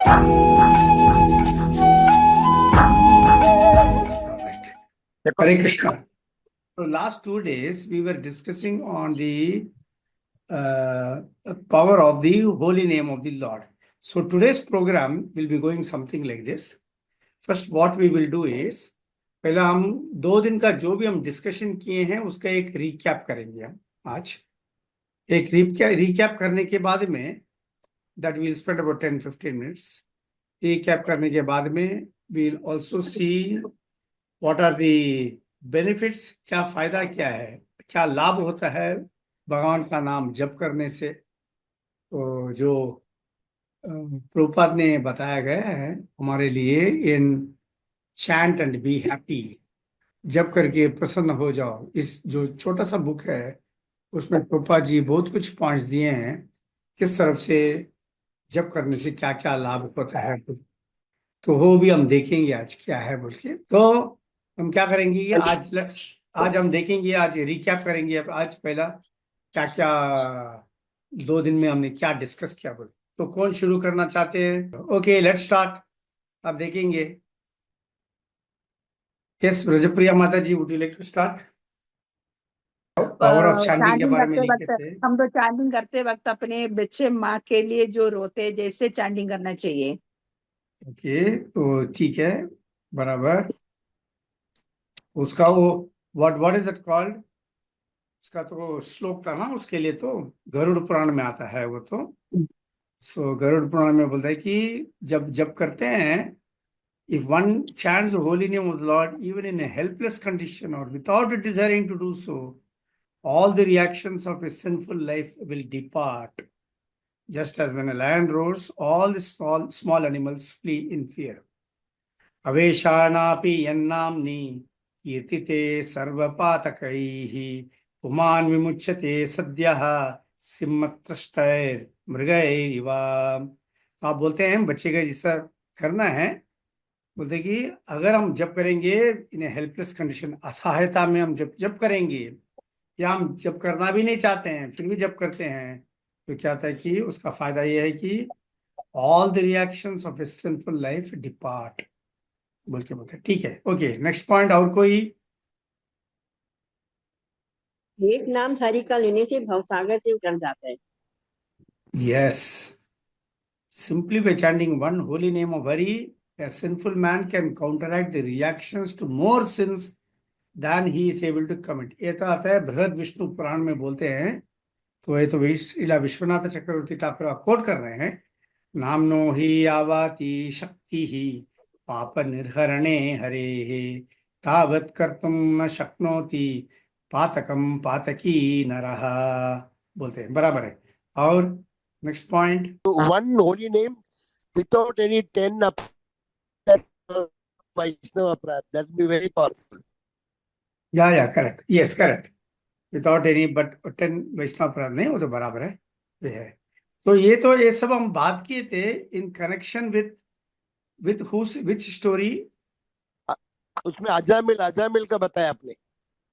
Alright. Hare Krishna. So last 2 days we were discussing on the power of the holy name of the Lord. So today's program will be going something like this. First what we will do is, पहला हम 2 दिन का जो भी हम discussion किए हैं उसका एक रिकैप करेंगे हम आज। एक रिकैप करने के बाद में that we'll spend about 10-15 minutes. Recap करने के बाद में we'll also see what are the benefits, क्या फायदा क्या है, क्या लाभ होता है भगवान का नाम जप करने से। तो जो प्रभुपाद ने बताया गया है हमारे लिए, इन चैंट एंड बी हैप्पी, जप करके प्रसन्न हो जाओ, इस जो छोटा सा बुक है उसमें प्रभुपाद जी बहुत कुछ पॉइंट्स दिए हैं किस तरफ से जप करने से क्या क्या लाभ होता है। तो वो भी हम देखेंगे आज क्या है बोल के। तो हम क्या करेंगे कि आज हम देखेंगे, आज रिकैप करेंगे। अब आज पहला क्या क्या 2 दिन में हमने क्या डिस्कस किया बोल। तो कौन शुरू करना चाहते हैं? Okay, let's start. अब देखेंगे। यस, ब्रजप्रिया माता जी, would you like to start? Power of chanting के बारे में लिखे थे हम तो चैंटिंग करते वक्त अपने बच्चे माँ के लिए जो रोते जैसे चैंटिंग करना चाहिए। ओके, तो ठीक है, बराबर। उसका वो व्हाट इज इट कॉल्ड, उसका तो श्लोक था ना, उसके लिए तो गरुड़ पुराण में आता है वो तो। सो गरुड़ पुराण में बोलता है कि जब जब करते हैं, if one chants the holy name of the Lord even in a helpless condition or without desiring to do so, all the reactions of a sinful life will depart. Just as when a lion roars, all the small animals flee in fear. अवेशानापि यन्नाम्नि कीर्तिते सर्वपातकैः पुमान् विमुच्यते सद्यः सिंहतृष्टैर्मृगैरिव। आप बोलते हैं बच्चे का जैसा करना है, बोलते कि अगर हम जप करेंगे इन हेल्पलेस कंडीशन, असहायता में हम जप करेंगे, या हम जप करना भी नहीं चाहते हैं फिर भी जप करते हैं, तो क्या होता है कि उसका फायदा यह है कि all the reactions of A sinful life depart बोल के बोलते हैं। ठीक है, ओके, नेक्स्ट पॉइंट। और कोई? एक नाम हरि का लेने से भवसागर से उतर जाता है। Yes, simply by chanting one holy name of Hari, a sinful man can counteract the reactions to more sins than he is able to commit. ये तो आता है बृहद विष्णु पुराण में बोलते हैं। तो ये तो इला विश्वनाथ चक्रवर्ती ठाकुर कोट कर रहे हैं। नामनो ही आवाति शक्ति ही पाप निर्हरणे हरे तावत् कर्तुम न शक्नोति पातकम पातकी नरः बोलते हैं, बराबर है। और next point, one holy name without any 10 Vaishnava Prat, that will be very powerful. या correct, yes correct, without any but 10 वैष्णव अपराध नहीं, वो तो बराबर है, ये है। तो ये सब हम बात किए थे in connection with which story. उसमें अजामिल का बताया आपने।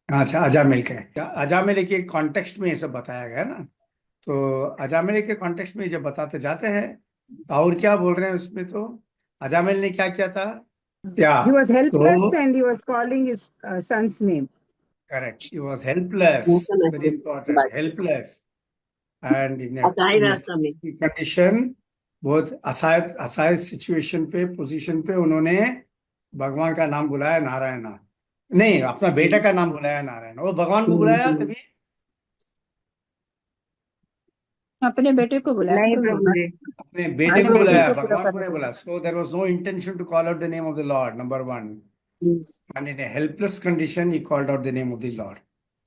अच्छा, अजामिल का, अजामिल के कॉन्टेक्स्ट में ये सब बताया गया ना। तो अजामिल के कॉन्टेक्स्ट में जब बताते जाते हैं और क्या बोल रहे हैं उसमें, तो अजामिल ने क्या किया था? He was helpless and he was calling his son's name. Correct, he was helpless, very important, helpless, and in a condition, बहुत असहाय सिचुएशन पे, पोजीशन पे उन्होंने भगवान का नाम बुलाया, नारायण नहीं, अपना बेटा का नाम बुलाया नारायण। वो भगवान को बुलाया तभी अपने बेटे को बुलाया, अपने बेटे को बुलाया, भगवान को नहीं बुलाया। So there was no intention to call out the name of the Lord, number one. And in a helpless condition he called out the name of the Lord.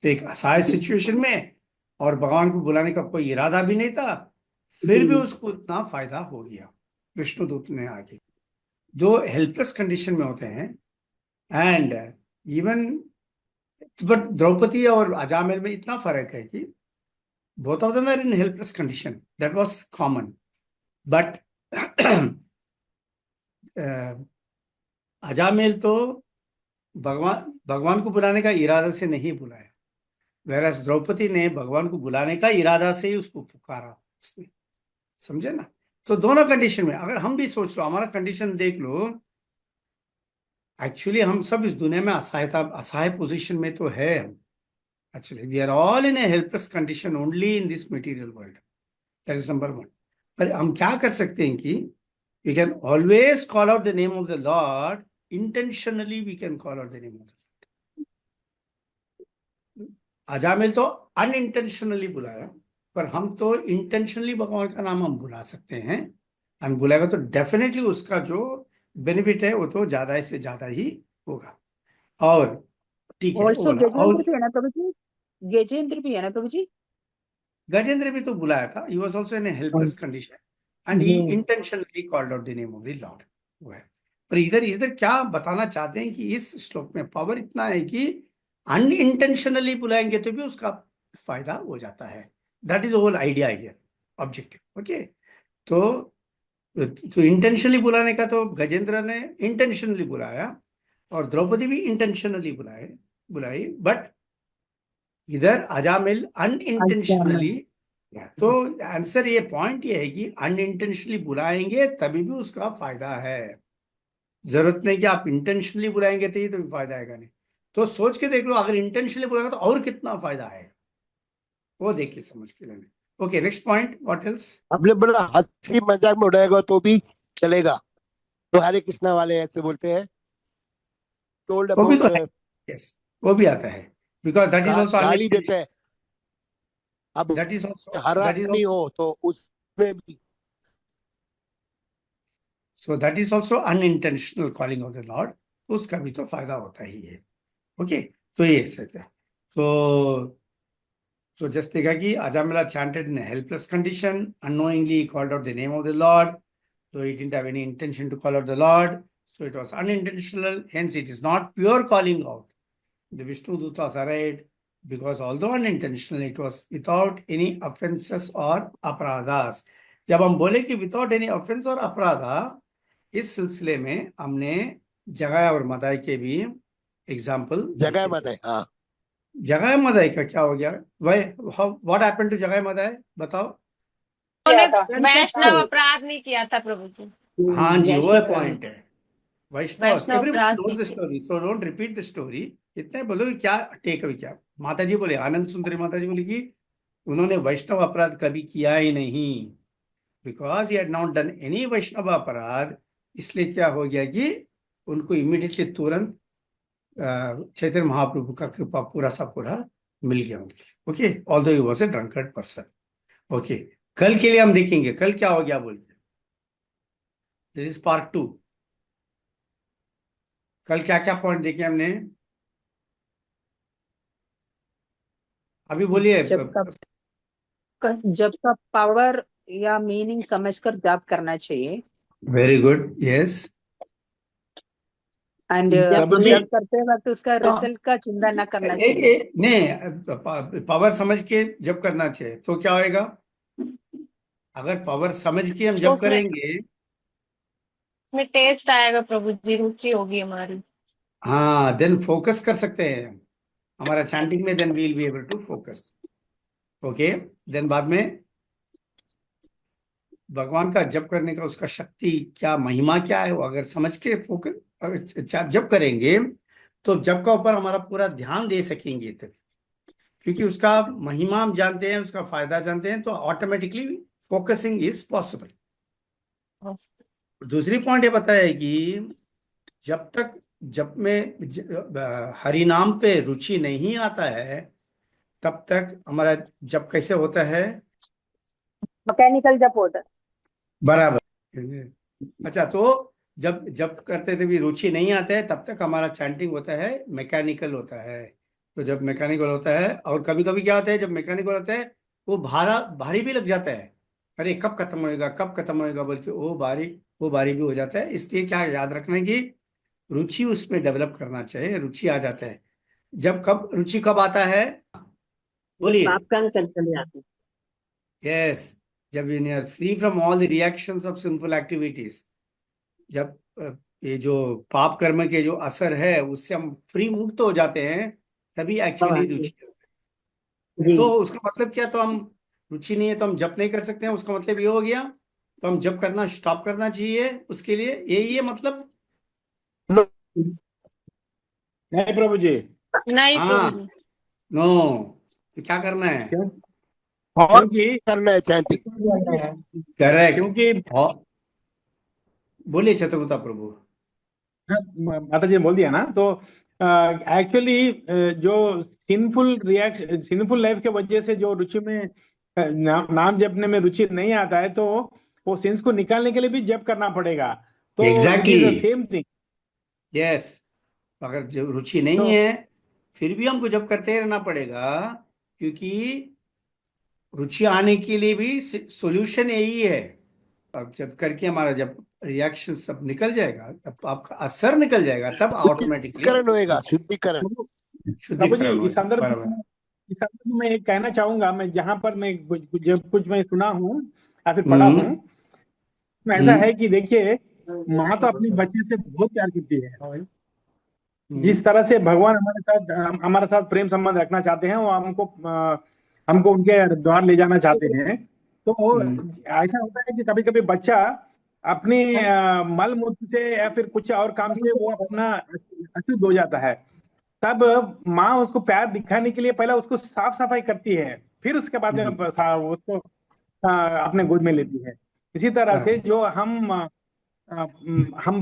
तो एक असहाय सिचुएशन में और भगवान को बुलाने का कोई इरादा भी नहीं था, फिर भी उसको इतना फायदा हो गया। विष्णुदूत ने आगे, जो हेल्पलेस कंडीशन में होते हैं, एंड इवन बट द्रौपदी और अजामिल में इतना फर्क है कि both of them were in helpless condition, that was common, but Ajamil तो भगवान को बुलाने का इरादा से नहीं बुलाया, whereas द्रौपदी ने भगवान को बुलाने का इरादा से ही उसको पुकारा उसने, समझे ना। तो दोनों कंडीशन में अगर हम भी सोच लो, हमारा कंडीशन देख लो, एक्चुअली हम सब इस दुनिया में असहाय पोजीशन में तो है। Actually we are all in a helpless condition only in this material world, that is number one. पर हम क्या कर सकते हैं कि we can always call out the name of the lord, intentionally we can call out the name of the, Ajamil तो unintentionally बुलाया, पर हम तो इंटेंशनली भगवान का नाम हम बुला सकते हैं। हम बुलाएगा तो डेफिनेटली उसका जो बेनिफिट है वो तो ज्यादा से ज्यादा ही होगा। और ठीक है, वो ऑल्सो बोला। और गजेंद्र भी है ना प्रभु जी, गजेंद्र भी है ना प्रभु जी। गजेंद्र भी तो बुलाया था, he was also in a helpless condition and he intentionally called out the name of the Lord, वो है। पर इधर इधर क्या बताना चाहते हैं कि इस श्लोक में पावर इतना है कि अनइंटेंशनली बुलाएंगे तो भी उसका फायदा हो जाता है। That is whole idea here, objective. Okay, तो इंटेंशनली बुलाने का तो गजेंद्र ने इंटेंशनली बुलाया और द्रौपदी भी इंटेंशनली बुलाई, बट इधर अजामिल अनइंटेंशनली। तो आंसर ये पॉइंट ये है कि अनइंटेंशनली बुलाएंगे तभी भी उसका फायदा है। जरूरत नहीं कि आप इंटेंशनली बुलाएंगे तो ही तो फायदा आएगा नहीं। तो सोच के देख लो, अगर इंटेंशनली बुलाएगा तो और कितना फायदा आएगा, वो देख के समझ के लेना। Okay, next point, what else? आपने बोला हंसी मजाक में उड़ाएगा तो भी चलेगा, तो हरे कृष्णा वाले ऐसे बोलते हैं, टोल्ड वो भी तो अबाउट है, यस, वो भी आता है, बिकॉज दैट इज ऑल्सो गाली देते हैं। अब that is also her that is आदमी हो तो उसमें भी so that is also unintentional calling of the Lord, उसका भी तो फायदा होता ही है। ओके, तो ये सच है। तो जस्ट देखा कि Ajamila chanted in a helpless condition, unknowingly he called out the name of the Lord, though he didn't have any intention to call out the Lord, so it was unintentional, hence it is not pure calling out. The Vishnu Dutas arrived because although unintentional, it was without any offenses or अपराधास। जब हम बोले कि without any offense और अपराधा, इस सिलसिले में हमने जगह और मदाई के भी एग्जाम्पल जगह मत है। हाँ, जगह मदाई का क्या हो गया? व्हाट हैपेंड टू जगह मदाई, बताओ। उन्होंने वैष्णव अपराध नहीं किया था प्रभु जी। हाँ जी, वो वैष्णव पॉइंट है। वैष्णव, वैष्णव एवरीबडी अपराध नोज नहीं द किया। Story, so don't repeat the story. इतने बोलो कि क्या टेक अवे, क्या माता जी बोले, आनंद सुंदरी माता जी बोली कि उन्होंने वैष्णव अपराध कभी किया ही नहीं, because he had not done any वैष्णव अपराध। इसलिए क्या हो गया कि उनको इमीडिएटली तुरंत चैतन्य महाप्रभु का कृपा पूरा सा पूरा मिल गया उनको। Okay, although he was a drunkard person. Okay, कल के लिए हम देखेंगे कल क्या हो गया बोलते। This is part 2। कल क्या क्या पॉइंट देखे हमने, अभी बोलिए। जब का पावर या मीनिंग समझकर जाप करना चाहिए, वेरी गुड, यस। एंड जब करते वक्त उसका रिजल्ट का चिंता न करना चाहिए। नहीं, पावर समझ के जब करना चाहिए तो क्या होएगा? अगर पावर समझ के हम तो जब उसमें करेंगे, उसमें टेस्ट आएगा प्रभु जी, रुचि होगी हमारी। हाँ, देन फोकस कर सकते हैं हम हमारा चैंटिंग में, then we will be able to focus. Okay, then बाद में भगवान का जप करने का उसका शक्ति क्या, महिमा क्या है, वो अगर समझ के फोकस जब करेंगे तो जब का ऊपर हमारा पूरा ध्यान दे सकेंगे तभी, क्योंकि उसका महिमा हम जानते हैं, उसका फायदा जानते हैं, तो ऑटोमेटिकली फोकसिंग इज पॉसिबल। दूसरी पॉइंट ये बताया है कि जब तक जप में हरि नाम पे रुचि नहीं आता है तब तक हमारा जप कैसे होता है? मैकेनिकल जप होता है। बराबर। अच्छा, तो जब जब करते थे भी रुचि नहीं आता है तब तक हमारा चैंटिंग होता है मैकेनिकल होता है। तो जब मैकेनिकल होता है, और कभी कभी क्या होता है जब मैकेनिकल होता है वो भारी भी लग जाता है, अरे कब खत्म होएगा कब खत्म होएगा बोल के वो भारी भी हो जाता है। इसलिए क्या याद रखना है कि रुचि उसमें डेवलप करना चाहिए, रुचि आ जाता है। रुचि कब आता है बोलिए? पाप कर्म चले जाते हैं। यस, जब we are free from all the reactions of sinful activities, जब ये जो पाप कर्म के जो असर है उससे हम फ्री मुक्त हो जाते हैं, तभी एक्चुअली रुचि। जी तो उसका मतलब क्या, तो हम रुचि नहीं है तो हम जप नहीं कर सकते हैं, उसका मतलब ये हो गया तो हम जप करना स्टॉप करना चाहिए उसके लिए, यही है मतलब। नहीं प्रभु जी। नहीं प्रभु हाँ, जी। नो, तो क्या करना है? क्यों? और क्योंकि करना है चैंटिंग। करेक्ट। क्योंकि और बोलिए छत्रमुता प्रभु। माता जी ने बोल दिया ना, तो एक्चुअली जो सिंफुल लाइफ के वजह से जो रुचि में नाम जपने में रुचि नहीं आता है, तो वो सिंस को निकालने के लिए भी जप करना पड़ेगा। तो it is the exactly, same thing. Yes. अगर जो रुचि नहीं तो है फिर भी हमको जप करते रहना पड़ेगा, क्योंकि रुचि आने के लिए भी सॉल्यूशन यही है। अब जब करके हमारा जब रिएक्शन सब निकल जाएगा, तब आपका असर निकल जाएगा, तब ऑटोमेटिकली शुद्धिकरण होएगा, शुद्धिकरण। प्रभु जी, शुद्धिकरण इस होगा। संदर्भ बराबर। में इस संदर्भ में एक कहना चाहूंगा, मैं जहां पर मैं जब कुछ मैं सुना हूँ या फिर पढ़ा हूँ, हम्म उसमें ऐसा हम्म है कि देखिए, माँ तो अपने बच्चे से बहुत प्यार करती है। जिस हम्म तरह से भगवान हमारे साथ प्रेम संबंध रखना चाहते हैं, वो हमको उनके द्वार ले जाना चाहते हैं। तो हम्म ऐसा होता है कि कभी कभी बच्चा अपने मल मूत्र से या फिर कुछ और काम से वो अपना अशुद्ध हो जाता है। तब माँ उसको प्यार दिखाने के लिए पहले उसको साफ सफाई करती है, फिर उसके बाद में हम्म, उसको अपने गोद में लेती है। इसी तरह से बराबर। जो हम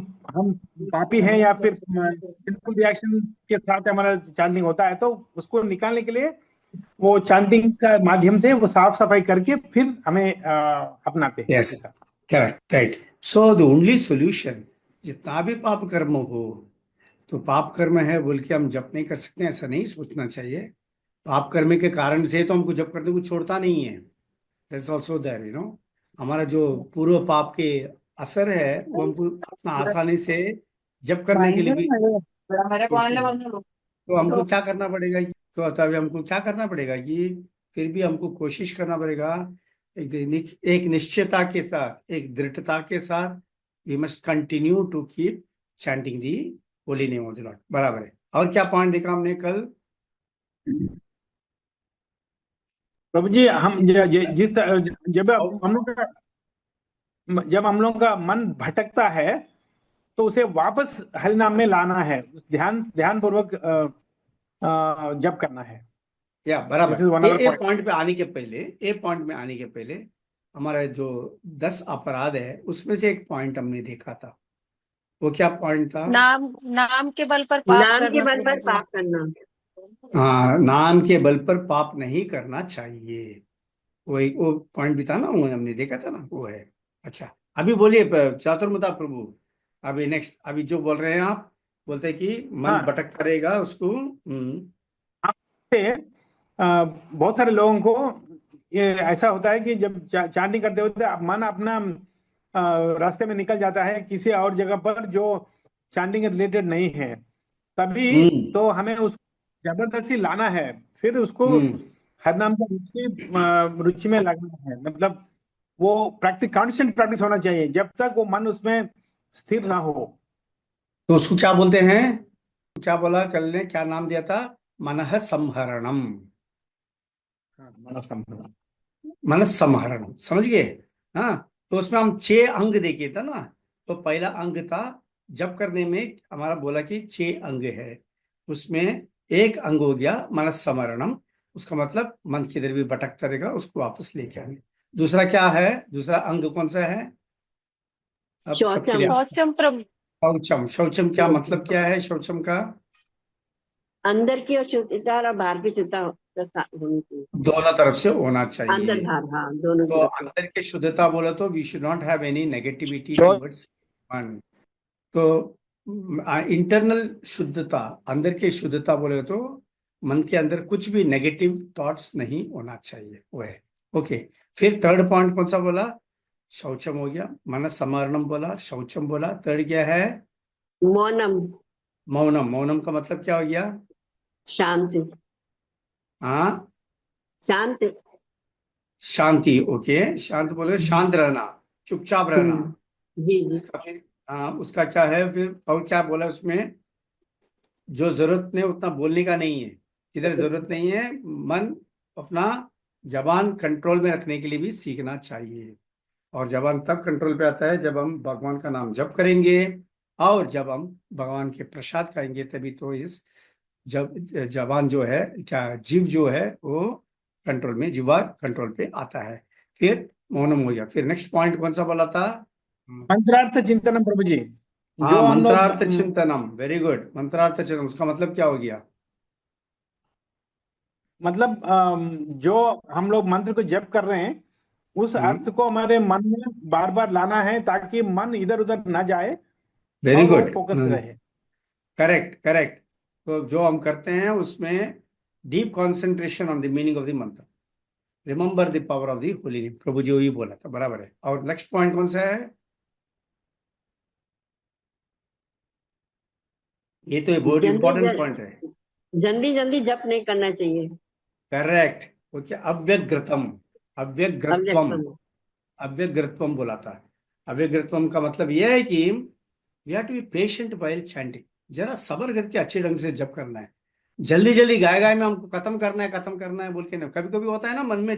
पापी हैं या फिर सिंपल रिएक्शन के साथ हमारा चांटिंग होता है, तो उसको निकालने के लिए वो चांटिंग का माध्यम से वो साफ सफाई करके फिर हमें अपनाते हैं यस, अपने साथ। Correct, right. So the only solution, जितना भी पाप कर्म हो, तो पाप कर्म है बोल के हम जप नहीं कर सकते, ऐसा नहीं सोचना चाहिए। पाप कर्म के कारण से तो हमको जप करने को छोड़ता नहीं है। दैट्स ऑल्सो देयर, हमारा जो पूर्व पाप के असर है वो हमको उतना आसानी से जप करने के लिए भी छोड़ते हैं। तो हमको क्या करना पड़ेगा तो तब हमको क्या करना पड़ेगा कि फिर भी हमको कोशिश करना पड़ेगा, एक निश्चयता के साथ, एक दृढ़ता के साथ, we must continue to keep chanting the holy name of the lord. बराबर है। और क्या पॉइंट देखा हमने कल? प्रभु जी, हम जब हम लोग का जब हम लोग का मन भटकता है, तो उसे वापस हरि नाम में लाना है, ध्यान पूर्वक जप करना है। या दिस इज बराबर। वन ये अदर ए पॉइंट। पॉइंट पे आने के पहले, ए पॉइंट में आने के पहले, हमारा जो 10 अपराध है उसमें से एक पॉइंट हमने देखा था। वो क्या पॉइंट था? नाम नाम के बल पर पाप नाम के करना बल पर प्रभु जी। पाप करना। हाँ, नाम के बल पर पाप नहीं करना चाहिए। वो पॉइंट भी था ना, वो हमने देखा था ना, वो है। अच्छा, अभी बोलिए चातुर्मता प्रभु। अभी नेक्स्ट, अभी जो बोल रहे हैं आप, बोलते हैं कि मन हाँ, भटकता रहेगा उसको। से बहुत सारे लोगों को ये ऐसा होता है कि जब चांटिंग करते होते मन अपना रास्ते में निकल जाता है किसी और जगह पर जो चांटिंग के रिलेटेड नहीं है। तभी हम्म तो हमें उसको जबरदस्ती लाना है, फिर उसको हम्म हर नाम का रुचि में लगना है। मतलब वो प्रैक्टिस, कांस्टेंट प्रैक्टिस होना चाहिए जब तक वो मन उसमें स्थिर ना हो। तो उसको क्या बोलते हैं? क्या बोला कल ने, क्या नाम दिया था? मनः संहरणम। हाँ, मन संभल। मनस संहरणम, समझ गए? हाँ। तो उसमें हम 6 अंग देखे था ना। तो पहला अंग था, जप करने में हमारा बोला कि 6 अंग है, उसमें एक अंग हो गया मनस संहरणम। उसका मतलब मन किधर भी भटकता रहेगा उसको वापस लेके आने। दूसरा क्या है? दूसरा अंग कौन सा है? अब सबके लिए शौचम। शौचम प्रभु। शौचम। शौचम क्या मतलब, क्या है शौचम का? अंदर की और शुद्धता और बाहर की शुद्धता होनी चाहिए। दोनों तरफ से होना अंदर चाहिए। बाहर, हाँ, दोनों तो तरफ से। अंदर की शुद्धता बोला तो we should not have any negativity शौच टुवर्ड्स वन। तो इंटरनल शुद्धता, अंदर की शुद्धता बोले तो मन के अंदर कुछ भी नेगेटिव थॉट्स नहीं होना चाहिए, वो है। ओके। फिर थर्ड पॉइंट कौन सा बोला? शौचम हो गया, मन समारणम बोला, शौचम बोला। थर्ड क्या है? मौनम। मौनम। मौनम का मतलब क्या हो गया? शांति। हाँ, शांत। शांति। ओके, शांत बोले शांत रहना, चुपचाप रहना। जी जी। उसका फिर, हाँ, उसका क्या है फिर? और क्या बोला उसमें? जो जरूरत नहीं उतना बोलने का नहीं है, किधर जरूरत नहीं है, मन अपना जबान कंट्रोल में रखने के लिए भी सीखना चाहिए। और जबान तब कंट्रोल पे आता है जब हम भगवान का नाम जप करेंगे और जब हम भगवान के प्रसाद खाएंगे, तभी तो इस जब जबान जो है, क्या जीव जो है वो कंट्रोल में, जीवा कंट्रोल पे आता है। फिर मौनम हो गया। फिर नेक्स्ट पॉइंट कौन सा बोला था? मंत्रार्थ चिंतनम प्रभु जी, हाँ, जो हम लोग मंत्रार्थ चिंतनम, वेरी गुड। मंत्रार्थ चिंतनम, उसका मतलब क्या हो गया? मतलब जो हम लोग मंत्र को जप कर रहे हैं उस अर्थ को हमारे मन में बार बार लाना है ताकि मन इधर उधर ना जाए वेरी और वो गुड, फोकस रहे। Correct correct. तो जो हम करते हैं उसमें deep concentration on the meaning of the mantra, remember the power of the holy name. प्रभु जी वही बोला था, बराबर है। और नेक्स्ट पॉइंट कौन सा है? ये तो बहुत जल्दी इंपॉर्टेंट पॉइंट है। जल्दी जल्दी जप नहीं करना चाहिए। करेक्ट। वो क्या? अव्यग्रतम, अव्यग्रत्वम, अव्यक्तम। अव्यग्रत्वम बोला था। अव्यग्रत्वम का मतलब यह है कि we have to be patient while chanting. जरा सब्र करके अच्छे ढंग से जप करना है। जल्दी जल्दी गाय गाय में हमको खत्म करना है बोल के ना, कभी कभी होता है ना, मन में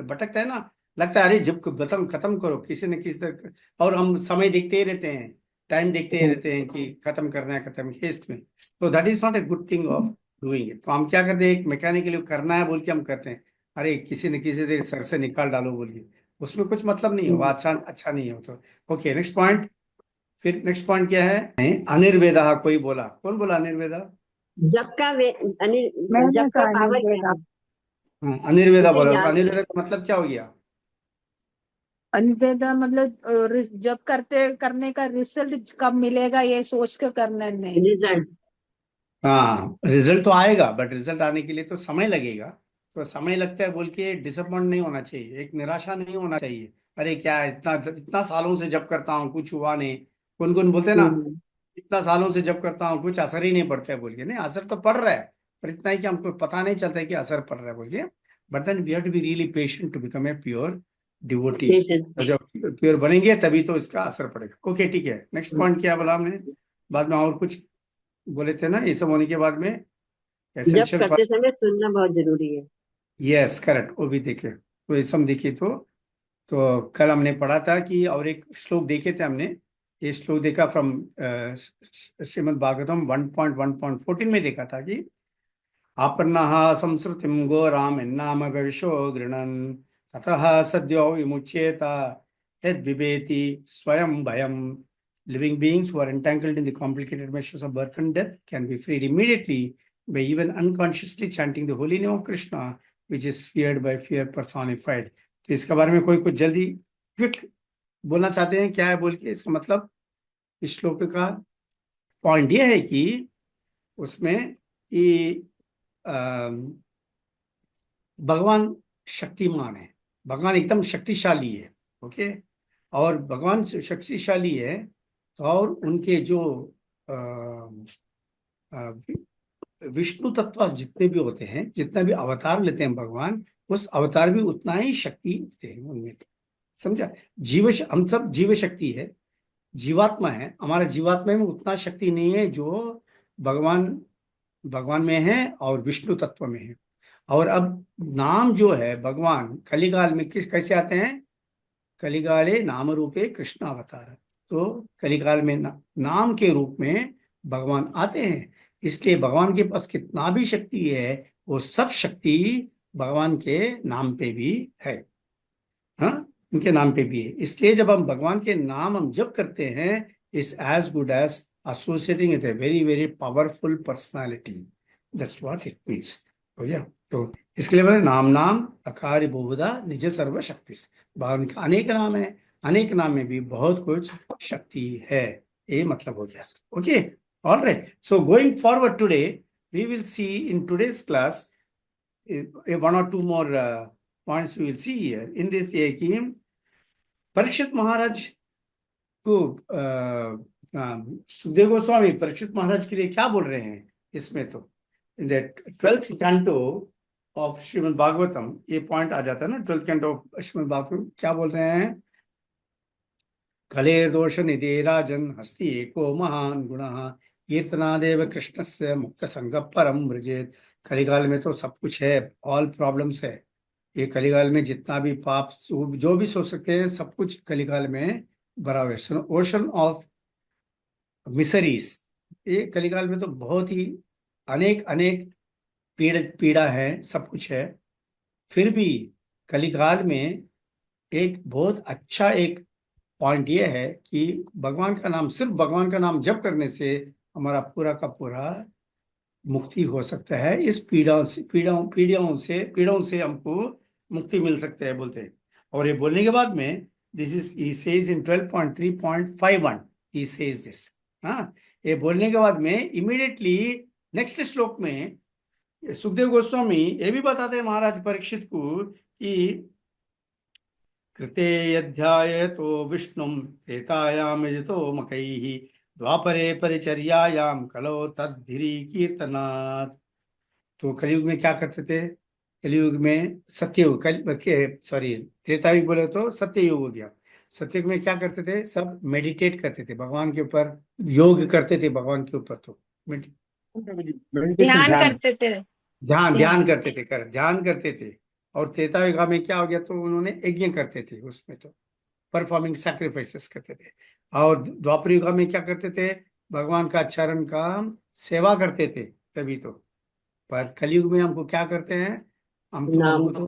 भटकता है ना, लगता है अरे जब खत्म खत्म करो किसी न किसी तरह, और हम समय देखते ही रहते हैं, टाइम देखते ही रहते हैं कि खत्म करना है, खत्म हेस्ट में। तो that is not a good thing of doing it. तो हम क्या करते हैं, एक मैकेनिकली करना है बोल के हम करते हैं, अरे किसी न किसी देर सर से निकाल डालो बोल के, उसमें कुछ मतलब नहीं होगा, अच्छा अच्छा नहीं हो तो। Okay, next point. फिर नेक्स्ट पॉइंट क्या है? अनिर्वेदा, कोई बोला, कौन बोला अनिर्वेदा? जप का मैंने जप का कहा पावर क्या निर्वेदा। है? हाँ, अनिर्वेदा मुझे बोला। उसका याद है। अनिर्वेदा का मतलब क्या हो गया? अनिर्वेदा मतलब जब करने का रिजल्ट कब मिलेगा ये सोच कर करना नहीं। रिजल्ट। हाँ, रिजल्ट तो आएगा, बट रिजल्ट आने के लिए तो समय लगेगा। तो समय लगता है बोल के डिसअपॉइंट नहीं होना चाहिए, एक निराशा नहीं होना चाहिए। अरे क्या, इतना इतना सालों से जब करता हूँ कुछ हुआ नहीं। कौन कौन बोलते हैं ना, हम्म। इतना सालों से जब करता हूँ कुछ असर ही नहीं पड़ता है बोल के। नहीं, असर तो पड़ रहा है, पर इतना है कि हमको पता नहीं चलता है कि असर पड़ रहा है बोल के। But then we have to be really patient to become a pure devotee. Patience. तो जब प्योर बनेंगे तभी तो इसका असर पड़ेगा। ओके, ठीक है। नेक्स्ट पॉइंट क्या बोला हमने? बाद में और कुछ बोले थे ना, ये सब होने के बाद में जप एसेंशियल। करते समय सुनना बहुत जरूरी है। यस, करेक्ट, वो भी देखे तो ये सब देखिए। तो कल हमने पढ़ा था कि, और एक श्लोक देखे थे हमने। ये श्लोक देखा फ्रॉम श्रीमद् भागवतम 1.1.14 में देखा था कि आपन्नः संस्कृतिं घोराम नाम गविशो गृणन् ततः सद्यो विमुच्येत यद् विवेति स्वयं भयम्। Living beings who are entangled in the complicated meshes of birth and death can be freed immediately by even unconsciously chanting the holy name of Krishna, which is feared by fear personified. तो इसके बारे में कोई कुछ जल्दी quick बोलना चाहते हैं क्या है बोल के? इसका मतलब इस श्लोक का पॉइंट ये है कि उसमें कि भगवान शक्तिमान है, भगवान एकदम शक्तिशाली है। ओके, और भगवान शक्तिशाली है तो, और उनके जो विष्णु तत्व जितने भी होते हैं, जितना भी अवतार लेते हैं भगवान, उस अवतार भी उतना ही शक्ति होते हैं उनमें। तो समझा? हम सब जीव शक्ति है, जीवात्मा है। हमारा जीवात्मा में उतना शक्ति नहीं है जो भगवान भगवान में है और विष्णु तत्व में है। और अब नाम जो है भगवान कलिकाल में कैसे आते हैं? कलिकाले नाम रूपे कृष्ण अवतार। तो कलिकाल में नाम के रूप में भगवान आते हैं। इसलिए भगवान के पास कितना भी शक्ति है, वो सब शक्ति भगवान के नाम पे भी है। हाँ, उनके नाम पे भी है। इसलिए जब हम भगवान के नाम हम जप करते हैं, is as good as associating with a very very powerful personality. That's what it means. हो गया? तो इसके लिए बोले नाम नाम अकार बहुधा निज सर्व शक्ति। भगवान के अनेक नाम है, अनेक नाम में भी बहुत कुछ शक्ति है, ये मतलब हो गया। Okay, all right. So going forward today we will see in today's class one or two more points we will see here in this है कि परीक्षित महाराज को सुखदेव गोस्वामी परीक्षित महाराज के लिए क्या बोल रहे हैं इसमें? तो in the 12th canto of Shrimad Bhagavatam ये पॉइंट आ जाता है ना। 12th canto of Shrimad Bhagavatam क्या बोल रहे हैं? कले दोष निधे राजन हस्ति एको महान गुणः कीर्तनादेव कृष्णस्य मुक्त संग परम व्रजेत। कलिकाल में तो सब कुछ है, ऑल प्रॉब्लम्स है, ये कलिकाल में जितना भी पाप जो भी सोच सकते हैं सब कुछ कलिकाल में भरा हुआ है। ओशन ऑफ मिसरीज, ये कलिकाल में तो बहुत ही अनेक अनेक पीड़ा है, सब कुछ है। फिर भी कलिकाल में एक बहुत अच्छा एक पॉइंट ये है कि भगवान का नाम, सिर्फ भगवान का नाम जप करने से हमारा पूरा का पूरा मुक्ति हो सकता है। इस पीड़ाओं से हमको मुक्ति मिल सकता है बोलते हैं। और ये बोलने के बाद में this is he says in 12.3.51 he says this. हाँ, ये बोलने के बाद में इमीडिएटली नेक्स्ट श्लोक में सुखदेव गोस्वामी ये भी बताते हैं महाराज परीक्षित को कि कृते यध्यायतो विष्णुम त्रेतायाम यजतो मकैः द्वापरे परिचर्यायाम कलो तद्धिरी कीर्तनात्। तो कलयुग में क्या करते थे? कलयुग में सत्ययुग, सॉरी त्रेतायुग बोले तो सत्ययुग हो गया। सत्ययुग में क्या करते थे? सब मेडिटेट करते थे भगवान के ऊपर, योग करते थे भगवान के ऊपर। तो मेडिटेशन, ध्यान करते थे। ध्यान करते थे, ध्यान करते थे। और त्रेतायुग में क्या हो गया? तो उन्होंने यज्ञ करते थे, उसमें तो परफॉर्मिंग सैक्रिफाइसेस करते थे। और द्वापर युग में क्या करते थे? भगवान का चरण का सेवा करते थे। तभी तो। पर कलयुग में हमको क्या करते हैं? हमको तो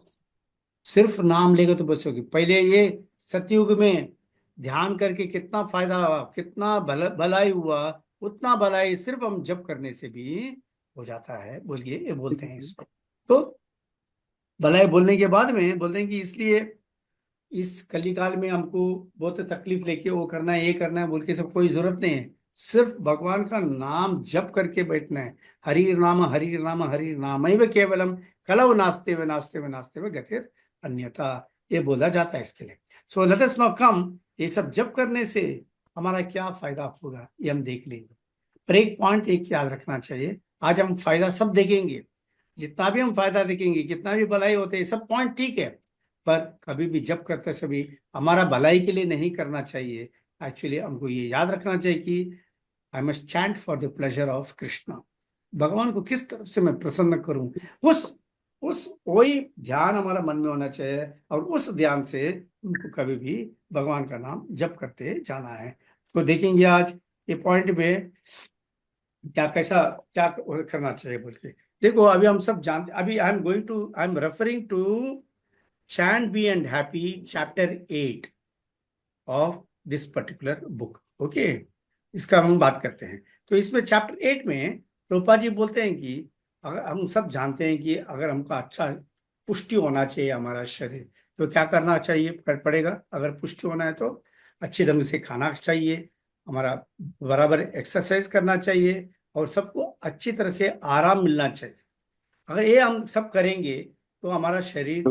सिर्फ नाम लेगा तो बस होगी। पहले ये सतयुग में ध्यान करके कितना फायदा, कितना भलाई हुआ, उतना भलाई सिर्फ हम जप करने से भी हो जाता है। बोलिए, ये बोलते हैं इसको। तो भलाई बोलने के बाद में बोलते हैं कि इसलिए इस कलिकाल में हमको बहुत तकलीफ लेके वो करना है, ये करना है बोल के सब कोई जरूरत नहीं है। सिर्फ भगवान का नाम जप करके बैठना है। हरि नाम हरि नाम हरि नामैव केवलम कलौ नास्ते व नास्ते व नास्ते व गतिर अन्यथा, ये बोला जाता है इसके लिए। So let us now come, ये सब जप करने से हमारा क्या फायदा होगा ये हम देख लेंगे। पर एक पॉइंट एक याद रखना चाहिए, आज हम फायदा सब देखेंगे, जितना भी हम फायदा देखेंगे, कितना भी भलाई होते हैं, सब पॉइंट ठीक है। पर कभी भी जप करते समय हमारा भलाई के लिए नहीं करना चाहिए। एक्चुअली हमको ये याद रखना चाहिए कि I must chant for the pleasure of Krishna. भगवान को किस तरफ से मैं प्रसन्न करूं, उस वही ध्यान हमारा मन में होना चाहिए। और उस ध्यान से उनको कभी भी भगवान का नाम जप करते जाना है। तो देखेंगे आज ये पॉइंट पे क्या करना चाहिए बोल के। देखो, अभी हम सब जानते, अभी I am referring to Chant Be and Happy Chapter 8 of this particular book. Okay, इसका हम बात करते हैं। तो इसमें चैप्टर 8 में प्रभुपाद जी बोलते हैं कि अगर हम सब जानते हैं कि अगर हमको अच्छा पुष्टि होना चाहिए हमारा शरीर, तो क्या करना चाहिए पड़ेगा? अगर पुष्टि होना है तो अच्छे ढंग से खाना चाहिए, हमारा बराबर एक्सरसाइज करना चाहिए, और सबको अच्छी तरह से आराम मिलना चाहिए। अगर ये हम सब करेंगे तो हमारा शरीर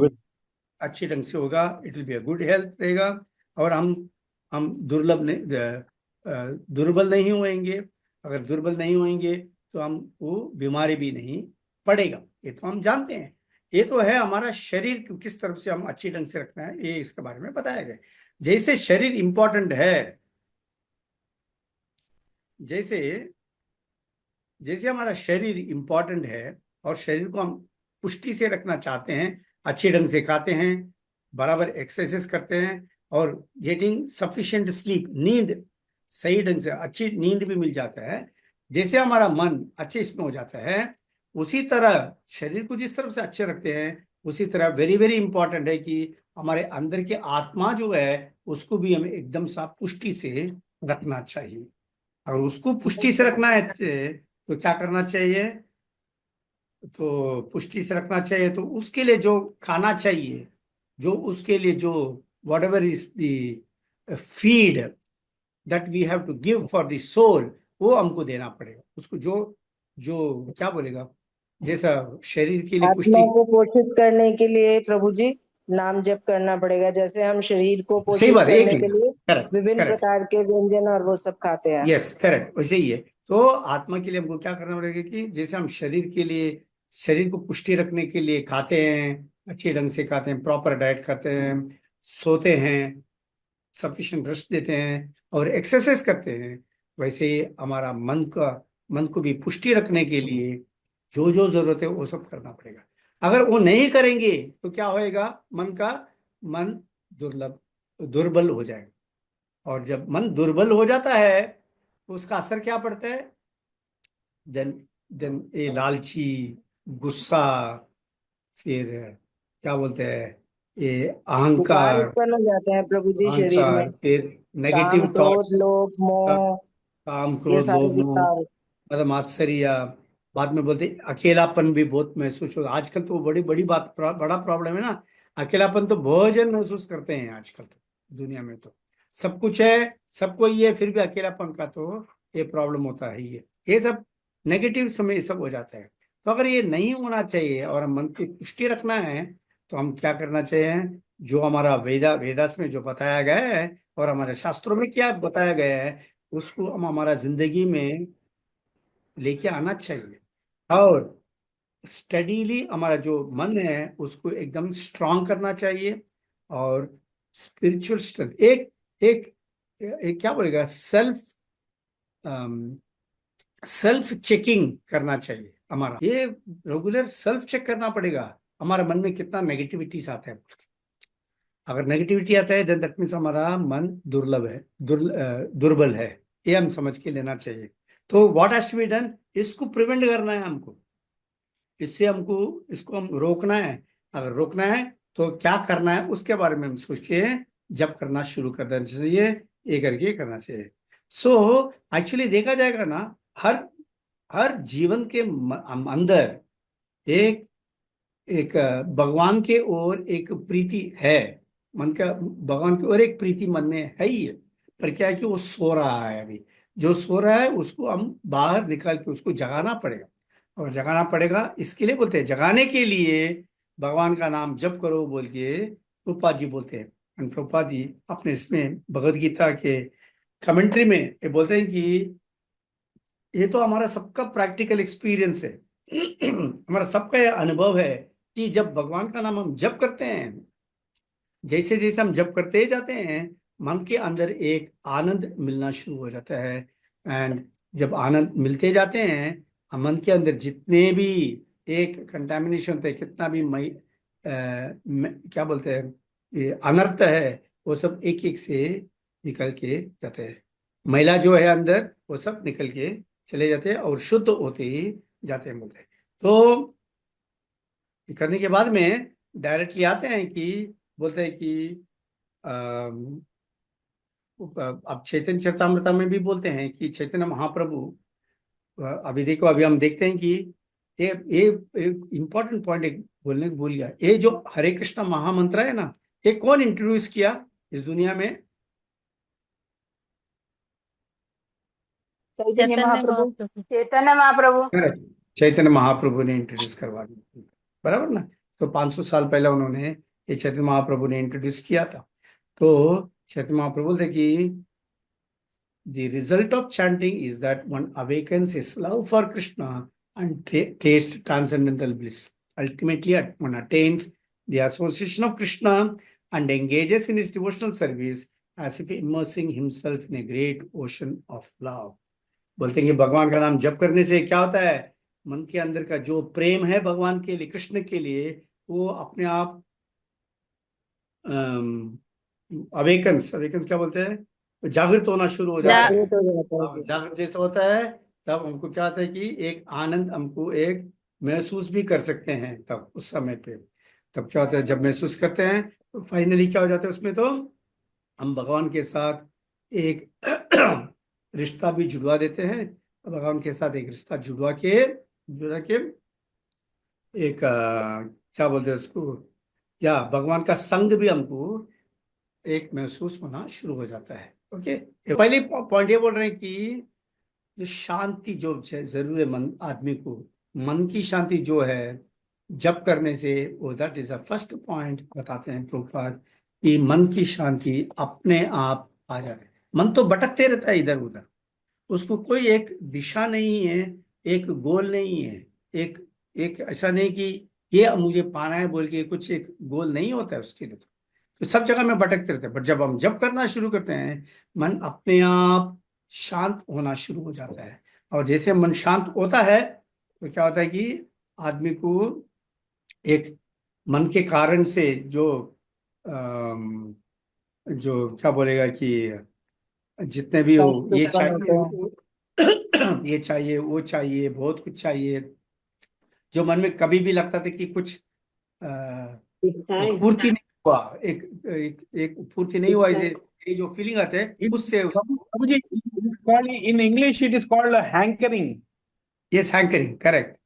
अच्छी ढंग से होगा, it will be a good health रहेगा। और हम दुर्बल नहीं होंगे। अगर दुर्बल नहीं होंगे तो हमको बीमारी भी नहीं पड़ेगा। ये तो हम जानते हैं। ये तो है हमारा शरीर को किस तरफ से हम अच्छी ढंग से रखना है, ये इसके बारे में बताया गया। जैसे शरीर इंपॉर्टेंट है, जैसे हमारा शरीर इंपॉर्टेंट है और शरीर को हम पुष्टि से रखना चाहते हैं, अच्छे ढंग से खाते हैं, बराबर एक्सरसाइज करते हैं, और गेटिंग सफिशिएंट स्लीप, नींद सही ढंग से, अच्छी नींद भी मिल जाता है। जैसे हमारा मन अच्छे इसमें हो जाता है, उसी तरह शरीर को जिस तरफ से अच्छे रखते हैं, उसी तरह वेरी वेरी इंपॉर्टेंट है कि हमारे अंदर की आत्मा जो है उसको भी हमें एकदम सा पुष्टि से रखना चाहिए। और उसको पुष्टि से रखना है तो क्या करना चाहिए? तो पुष्टि से रखना चाहिए तो उसके लिए जो खाना चाहिए, जो उसके लिए जो whatever is the feed that we have to give for the soul, वो हमको देना पड़ेगा उसको। जो क्या बोलेगा, जैसा शरीर के लिए आत्मा पुष्टि, को पोषित करने के लिए प्रभु जी नाम जप करना पड़ेगा। जैसे हम शरीर को सही पोषित बात है, एक करने के लिए करेक्ट विभिन्न करेक्ट, प्रकार के व्यंजन और वो सब खाते हैं। यस करेक्ट, वैसे ही है। तो आत्मा के लिए हमको क्या करना पड़ेगा कि जैसे हम शरीर के लिए, शरीर को पुष्टि रखने के लिए खाते हैं, अच्छे ढंग से खाते हैं, प्रॉपर डाइट खाते हैं, सोते हैं, सफिशिएंट रेस्ट देते हैं और एक्सरसाइज करते हैं, वैसे ही हमारा मन को भी पुष्टि रखने के लिए जो जो जरूरत है वो सब करना पड़ेगा। अगर वो नहीं करेंगे तो क्या होएगा, मन दुर्बल हो जाएगा। और जब मन दुर्बल हो जाता है तो उसका असर क्या पड़ता है, देन देन ये लालची, गुस्सा, फिर क्या बोलते हैं, ये विकार अहंकार, उत्पन्न हो जाते हैं प्रभु जी शरीर में। फिर काम, नेगेटिव क्रोध, थॉट्स, लोभ, मोह, काम, ये क्रोध, सारे लोभ, मोह, विकार। मतलब मात्सर्य। बाद में बोलते अकेलापन भी बहुत महसूस हो, आजकल तो बड़ी बड़ी बड़ा प्रॉब्लम है ना। अकेलापन तो बहुत जन महसूस करते हैं आजकल तो दुनिया में। तो सब कुछ है, सबको ये, फिर भी अकेलापन का तो ये प्रॉब्लम होता है। ये सब नेगेटिव समय ये सब हो जाता है। तो अगर ये नहीं होना चाहिए और हम मन की पुष्टि रखना है तो हम क्या करना चाहिए, जो हमारा वेदास में जो बताया गया है और हमारे शास्त्रों में क्या बताया गया है उसको हम हमारा जिंदगी में लेके आना चाहिए। और स्टडीली हमारा जो मन है उसको एकदम स्ट्रांग करना चाहिए। और स्पिरिचुअल स्ट्रेंथ, एक एक एक क्या बोलेगा, सेल्फ चेकिंग करना चाहिए हमारा। ये रेगुलर सेल्फ चेक करना पड़ेगा, हमारा मन में कितना नेगेटिविटीज आता है। अगर नेगेटिविटी आता है देन दैट मीन्स हमारा मन दुर्बल है। ये हम समझ के लेना चाहिए। तो what has to be done, इसको प्रिवेंट करना है हमको, इसको हम रोकना है। अगर रोकना है तो क्या करना है उसके बारे में हम सोच के जब करना शुरू कर देना चाहिए, ये करके करना चाहिए। सो एक्चुअली देखा जाएगा ना, हर हर जीवन के अंदर एक एक भगवान के ओर एक प्रीति है। मन का भगवान की ओर एक प्रीति मन में है ही है। पर क्या है कि वो सो रहा है अभी। जो सो रहा है उसको हम बाहर निकाल के उसको जगाना पड़ेगा। और जगाना पड़ेगा इसके लिए बोलते हैं, जगाने के लिए भगवान का नाम जप करो बोल के प्रभुपाद जी बोलते हैं। और प्रभुपाद जी अपने इसमें भगवद गीता के कमेंट्री में ये बोलते हैं कि ये तो हमारा सबका प्रैक्टिकल एक्सपीरियंस है, हमारा सबका ये अनुभव है कि जब भगवान का नाम हम जप करते हैं, जैसे जैसे हम जप करते जाते हैं मन के अंदर एक आनंद मिलना शुरू हो जाता है। एंड जब आनंद मिलते जाते हैं मन के अंदर जितने भी एक कंटामिनेशन होते हैं, कितना भी क्या बोलते हैं ये अनर्थ है, वो सब एक एक से निकल के जाते हैं। मैला जो है अंदर वो सब निकल के चले जाते हैं और शुद्ध होते ही जाते हैं बोलते हैं। तो ये करने के बाद में डायरेक्टली आते हैं कि बोलते हैं कि अम, अब चैतन्य चरितामृत में भी बोलते हैं कि चैतन्य महाप्रभु, अभी देखो अभी हम देखते हैं कि ये एक इम्पोर्टेंट पॉइंट एक बोलने को भूल गया। ये जो हरे कृष्ण महामंत्र है ना, ये कौन इंट्रोड्यूस किया इस दुनिया में? चैतन्य महाप्रभु। चैतन्य महाप्रभु। करेक्ट, चैतन्य महाप्रभु ने इंट्रोड्यूस करवा दिया, बराबर ना। तो 500 साल पहले उन्होंने, ये चैतन्य महाप्रभु ने इंट्रोड्यूस किया था। तो चैतन्य महाप्रभु बोलते कि the result of chanting is that one awakens his love for Krishna and tastes transcendental bliss. Ultimately, one attains the association of Krishna and engages in his devotional service as if immersing himself in a great ocean of love. बोलते हैं कि भगवान का नाम जप करने से क्या होता है, मन के अंदर का जो प्रेम है भगवान के लिए, कृष्ण के लिए, वो अपने आप अवेकन्स क्या बोलते हैं, जागृत होना शुरू हो जाता है। जागृत हो जाता है। जागृत जैसा होता है तब हमको क्या होता है कि एक आनंद हमको एक महसूस भी कर सकते हैं। तब उस समय पे तब क्या होता है, जब महसूस करते हैं तो फाइनली क्या हो जाता है उसमें, तो हम भगवान के साथ एक रिश्ता भी जुड़वा देते हैं। भगवान के साथ एक रिश्ता जुड़ा के एक क्या बोलते हैं उसको, या भगवान का संग भी हमको एक महसूस होना शुरू हो जाता है। ओके, पहले पॉइंट ये बोल रहे हैं कि जो शांति जो जरूर है मन आदमी को, मन की शांति जो है जप करने से, वो that is the first point बताते हैं प्रभुपाद कि मन की शांति अपने आप आ जाए। मन तो भटकते रहता है इधर उधर, उसको कोई एक दिशा नहीं है, एक गोल नहीं है, एक ऐसा नहीं कि ये मुझे पाना है बोल के कुछ एक गोल नहीं होता है उसके लिए। तो सब जगह में भटकते रहते हैं। बट जब हम जप करना शुरू करते हैं मन अपने आप शांत होना शुरू हो जाता है। और जैसे मन शांत होता है तो क्या होता है कि आदमी को एक मन के कारण से जो क्या बोलेगा कि जितने भी हो, ये उत्पन्न होते हैं। चाहिए ये चाहिए, वो चाहिए, बहुत कुछ चाहिए, जो मन में कभी भी लगता था कि कुछ इच्छाएं पूर्ति नहीं हुआ, एक पूर्ति नहीं हुआ, इसे ये जो फीलिंग आते हैं उससे प्रभु जी, it is called in English, it is called hankering. ये हैंकरिंग, करेक्ट।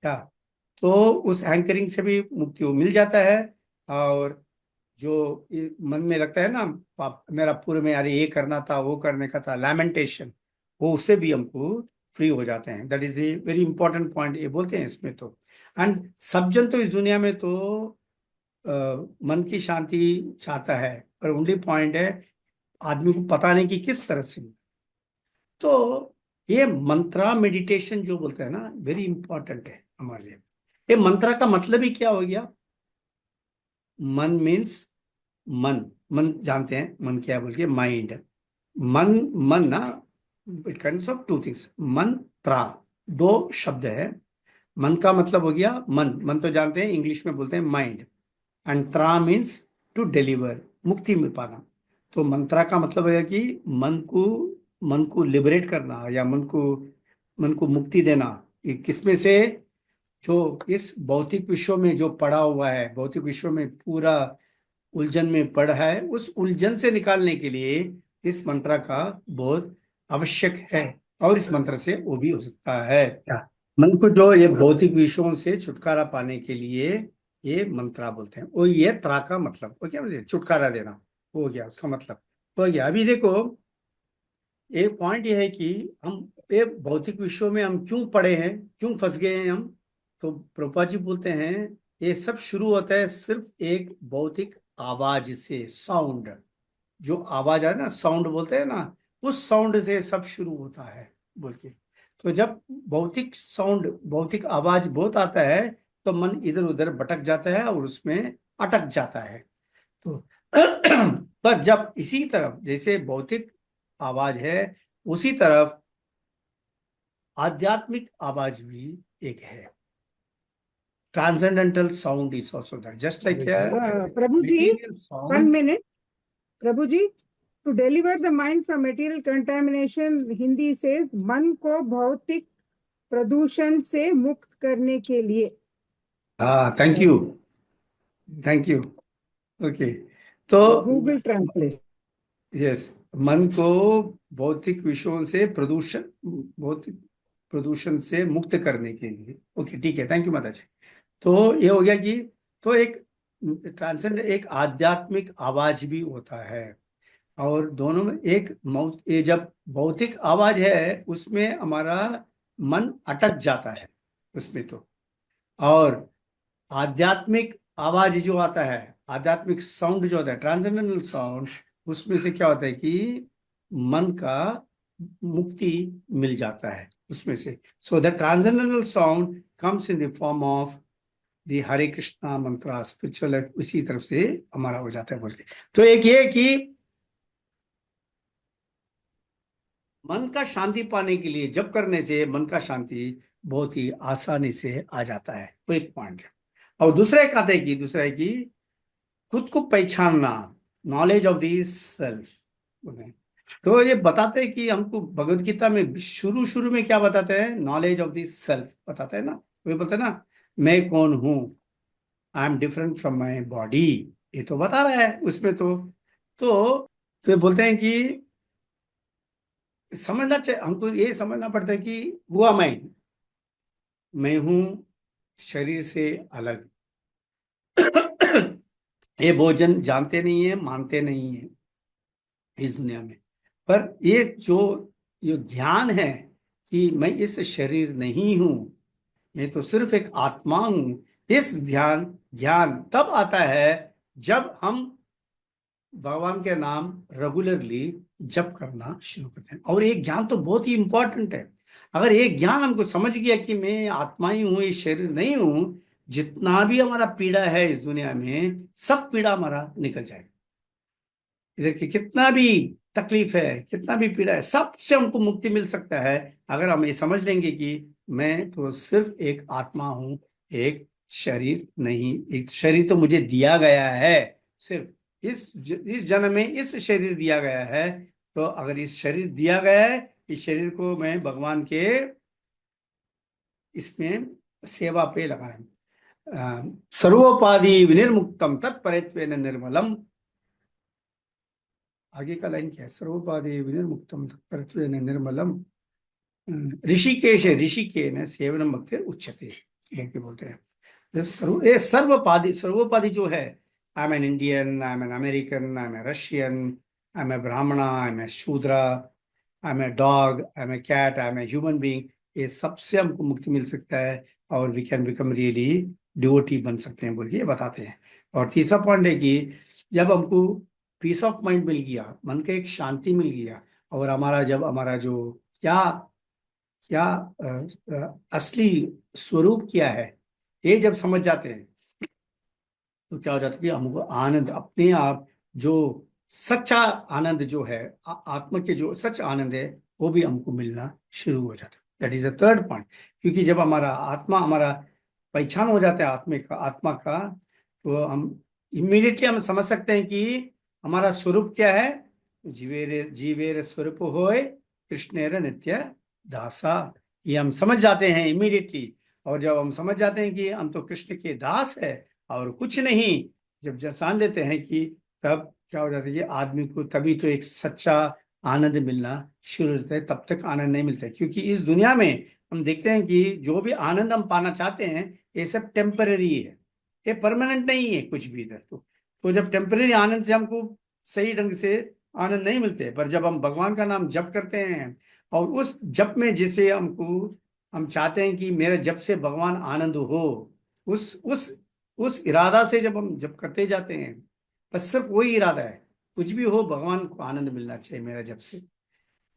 क्या तो उस हैंकरिंग से भी मुक्ति को मिल जाता है। और जो ये मन में लगता है ना, मेरा पूरे में, अरे ये करना था, वो करने का था, लैमेंटेशन, वो उससे भी हमको फ्री हो जाते हैं। That is a very important point, ये बोलते हैं इसमें तो। एंड सब जन तो इस दुनिया में तो मन की शांति चाहता है, पर ओनली पॉइंट है आदमी को पता नहीं कि किस तरह से। तो ये मंत्रा मेडिटेशन जो बोलते हैं ना, वेरी इंपॉर्टेंट है हमारे लिए। ये मंत्रा का मतलब ही क्या हो गया? मन मीन्स मन, मन जानते हैं मन क्या बोल के, माइंड। मन ना, it kinds of two things, मन त्रा, दो शब्द है। मन का मतलब हो गया मन, मन तो जानते हैं इंग्लिश में बोलते हैं माइंड, एंड त्रा मीन्स टू डिलीवर, मुक्ति में पाना। तो मंत्रा का मतलब है कि मन को लिबरेट करना, या मन को मुक्ति देना। ये किसमें से? जो इस भौतिक विश्व में जो पड़ा हुआ है, भौतिक विश्व में पूरा उलझन में पड़ा है, उस उलझन से निकालने के लिए इस मंत्र का बहुत आवश्यक है। और इस मंत्र से वो भी हो सकता है। क्या मन को जो ये भौतिक विषयों से छुटकारा पाने के लिए ये मंत्रा बोलते हैं। वो ये त्रा का मतलब वो क्या बोलते हैं? छुटकारा देना, हो गया उसका मतलब, हो गया। अभी देखो, एक पॉइंट ये है कि हम ये भौतिक विश्व में हम क्यों पड़े हैं, क्यों फंस गए हैं हम। तो प्रभुपाद जी बोलते हैं ये सब शुरू होता है सिर्फ एक भौतिक आवाज से, साउंड, जो आवाज है ना, साउंड बोलते हैं ना, उस साउंड से सब शुरू होता है बोल के। तो जब भौतिक साउंड, भौतिक आवाज बहुत आता है तो मन इधर उधर भटक जाता है और उसमें अटक जाता है। तो पर जब इसी तरफ, जैसे भौतिक आवाज है, उसी तरफ आध्यात्मिक आवाज भी एक है। Transcendental sound is also there, just like प्रभु जी, material 1 sound। minute, प्रभु जी, to deliver the mind from material contamination, Hindi says मन को भौतिक प्रदूषण से मुक्त करने के लिए। हाँ, thank you, thank you. Okay, तो गूगल ट्रांसलेट। यस, मन को भौतिक विषयों से भौतिक प्रदूषण से मुक्त करने के लिए। ओके, ठीक है, थैंक यू माता जी। तो ये हो गया कि तो एक ट्रांसेंड, एक आध्यात्मिक आवाज भी होता है। और दोनों में एक ये जब भौतिक आवाज है उसमें हमारा मन अटक जाता है उसमें तो। और आध्यात्मिक आवाज जो आता है, आध्यात्मिक साउंड जो होता है, ट्रांसेंडेंटल साउंड, उसमें से क्या होता है कि मन का मुक्ति मिल जाता है उसमें से। So the transcendental sound comes in the form of the Hare Krishna Mantra, spiritual life उसी तरफ से हमारा हो जाता है बोलते। तो एक ये कि मन का शांति पाने के लिए जब करने से मन का शांति बहुत ही आसानी से आ जाता है, वो एक पॉइंट है। और दूसरा एक आता है कि खुद को पहचानना, नॉलेज ऑफ दी सेल्फ। तो ये बताते हैं कि हमको भगवत गीता में शुरू शुरू में क्या बताते हैं? नॉलेज ऑफ दी सेल्फ बताते हैं ना। वो बोलते हैं ना, मैं कौन हूं, I am different from my body, ये तो बता रहा है उसमें। तो ये बोलते हैं कि समझना चाहिए हमको, ये समझना पड़ता है कि हुआ मैं हूं शरीर से अलग। ये भोजन जानते नहीं है, मानते नहीं है इस दुनिया में। पर ये ज्ञान है कि मैं इस शरीर नहीं हूं, मैं तो सिर्फ एक आत्मा हूं। इस ज्ञान तब आता है जब हम भगवान के नाम रेगुलरली जप करना शुरू करते हैं। और ये ज्ञान तो बहुत ही इंपॉर्टेंट है। अगर ये ज्ञान हमको समझ गया कि मैं आत्मा ही हूं, ये शरीर नहीं हूं, जितना भी हमारा पीड़ा है इस दुनिया में, सब पीड़ा हमारा निकल जाएगा। इधर की कितना भी तकलीफ है, कितना भी पीड़ा है, सबसे हमको मुक्ति मिल सकता है अगर हम ये समझ लेंगे कि मैं तो सिर्फ एक आत्मा हूं, एक शरीर नहीं, एक शरीर तो मुझे दिया गया है, सिर्फ इस जन्म में इस शरीर दिया गया है। तो अगर इस शरीर दिया गया है, इस शरीर को मैं भगवान के इसमें सेवा पे लगाए। सर्वोपाधि विनिर्मुक्तम तत्परेत्वेन निर्मलम। आगे का लाइन क्या है? सर्वोपाधि विनिर्मुक्तम तत्परेत्वेन निर्मलम ऋषिकेश ऋषिकेन सेवनम भक्ति उच्यते, करके बोलते हैं। ये सर्वोपाधि, सर्वोपाधि जो है, I am an Indian, I am an American, I am a Russian, I am a Brahmana, I am a Shudra, I am a dog, I am a cat, I am a human being, ये सबसे हमको मुक्ति मिल सकता है और we can become really devotee बन सकते हैं बोल के ये बताते हैं। और तीसरा पॉइंट है कि जब हमको पीस ऑफ माइंड मिल गया, मन का एक शांति मिल गया, और हमारा जो क्या क्या असली स्वरूप क्या है, ये जब समझ जाते हैं तो क्या हो जाता है कि हमको आनंद, अपने आप जो सच्चा आनंद जो है, आत्मा के जो सच आनंद है, वो भी हमको मिलना शुरू हो जाता है। That is the third point. क्योंकि जब हमारा पहचान हो जाता है आत्मा का, तो हम इमीडिएटली हम समझ सकते हैं कि हमारा स्वरूप क्या है। जीवेर स्वरूप होय कृष्णेर नित्य दासा, ये हम समझ जाते हैं इमीडिएटली। और जब हम समझ जाते हैं कि हम तो कृष्ण के दास है और कुछ नहीं, जब जान लेते हैं कि तब क्या हो जाता है कि आदमी को तभी तो एक सच्चा आनंद मिलना शुरू होता है। तब तक आनंद नहीं मिलता है, क्योंकि इस दुनिया में हम देखते हैं कि जो भी आनंद हम पाना चाहते हैं ये सब टेम्पररी है, ये परमानेंट नहीं है कुछ भी इधर। तो जब टेम्पररी आनंद से हमको सही ढंग से आनंद नहीं मिलते, पर जब हम भगवान का नाम जप करते हैं और उस जप में जैसे हम चाहते हैं कि मेरे जप से भगवान आनंद हो, उस इरादा से जब हम जप करते जाते हैं, बस सिर्फ वही इरादा है, कुछ भी हो भगवान को आनंद मिलना चाहिए मेरा जप से,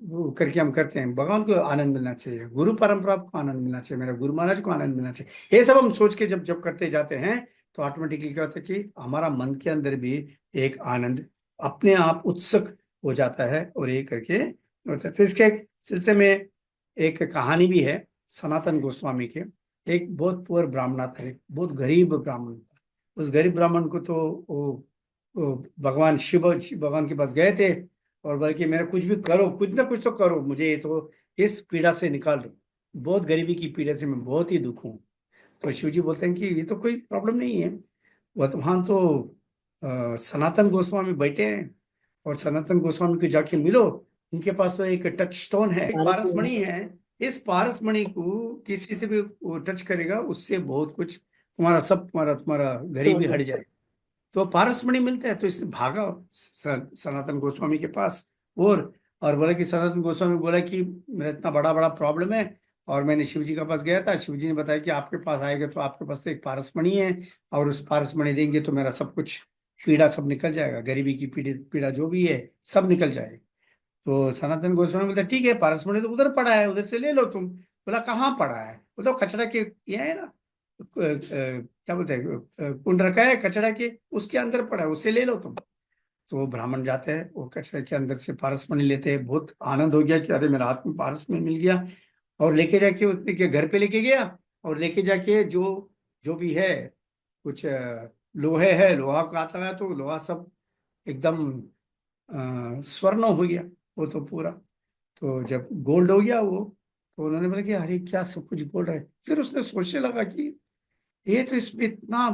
वो करके हम करते हैं। भगवान को आनंद मिलना चाहिए, गुरु परंपरा को आनंद मिलना चाहिए, मेरा गुरु महाराज को आनंद मिलना चाहिए, ये सब हम सोच के जब करते जाते हैं तो ऑटोमेटिकली क्या होता है कि हमारा मन के अंदर भी एक आनंद अपने आप उत्सुक हो जाता है, और ये करके होता है। फिर इसके सिलसिले में एक कहानी भी है सनातन गोस्वामी के। एक बहुत पुअर ब्राह्मण था, एक बहुत गरीब ब्राह्मण था। उस गरीब ब्राह्मण को तो वो भगवान भगवान के पास गए थे और बोले कि मेरा कुछ भी करो, कुछ ना कुछ तो करो, मुझे तो इस पीड़ा से निकाल दो, बहुत गरीबी की पीड़ा से मैं बहुत ही दुख हूँ। तो शिव जी बोलते हैं कि ये तो कोई प्रॉब्लम नहीं है, वहाँ तो सनातन गोस्वामी बैठे हैं, और सनातन गोस्वामी को जाके मिलो, इनके पास तो एक टच स्टोन है, एक पारसमणि है, इस पारसमणि को किसी से भी टच करेगा उससे बहुत कुछ तुम्हारा गरीबी हट जाए। तो पारसमणि मिलता है, तो इसने भागा सनातन गोस्वामी के पास और बोला कि सनातन गोस्वामी बोला कि मेरा इतना बड़ा प्रॉब्लम है, और मैंने शिव जी के पास गया था, शिव जी ने बताया कि आपके पास आएगा तो आपके पास तो एक पारसमणि है, और उस पारसमणि देंगे तो मेरा सब कुछ पीड़ा सब निकल जाएगा, गरीबी की पीड़ा जो भी है सब निकल जाएगा। तो सनातन गोस्वामी बोलता ठीक है, पारसमणि तो उधर पड़ा है, उधर से ले लो तुम। बोला कहाँ पड़ा है? बोला कचरा के ये है ना, क्या बोलते हैं, कुंड रखा है कचरा के, उसके अंदर पड़ा है, उससे ले लो तुम। तो वो ब्राह्मण जाते हैं, वो कचरे के अंदर से पारसमणि लेते हैं, बहुत आनंद हो गया कि अरे मेरा हाथ में पारसमणि मिल गया, और लेके जाके उसने के घर पे लेके गया, और लेके जाके जो भी है कुछ लोहे है, लोहा का आता है, तो लोहा सब एकदम स्वर्ण हो गया वो तो पूरा। तो जब गोल्ड हो गया वो, तो उन्होंने बोला कि अरे क्या सब कुछ गोल्ड है। फिर उसने सोचने लगा कि ये तो इसमें इतना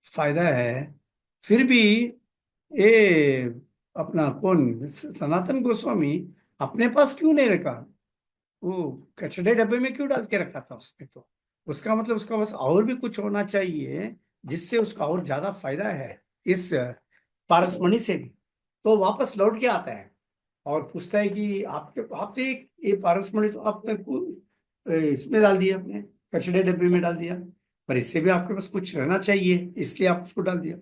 फायदा है, फिर भी ये अपना कौन सनातन गोस्वामी अपने पास क्यों नहीं रखा, वो कचड़े डब्बे में क्यों डाल के रखा था उसने? तो उसका मतलब उसका बस और भी कुछ होना चाहिए जिससे उसका और ज्यादा फायदा है इस पारसमणि से भी। तो वापस लौट के आता है और पूछता है कि आपने ये पारसमणि तो आपने इसमें डाल दिया, अपने कचड़े डब्बे में डाल दिया, पर इससे भी आपके पास कुछ रहना चाहिए, इसलिए आप उसको डाल दिया।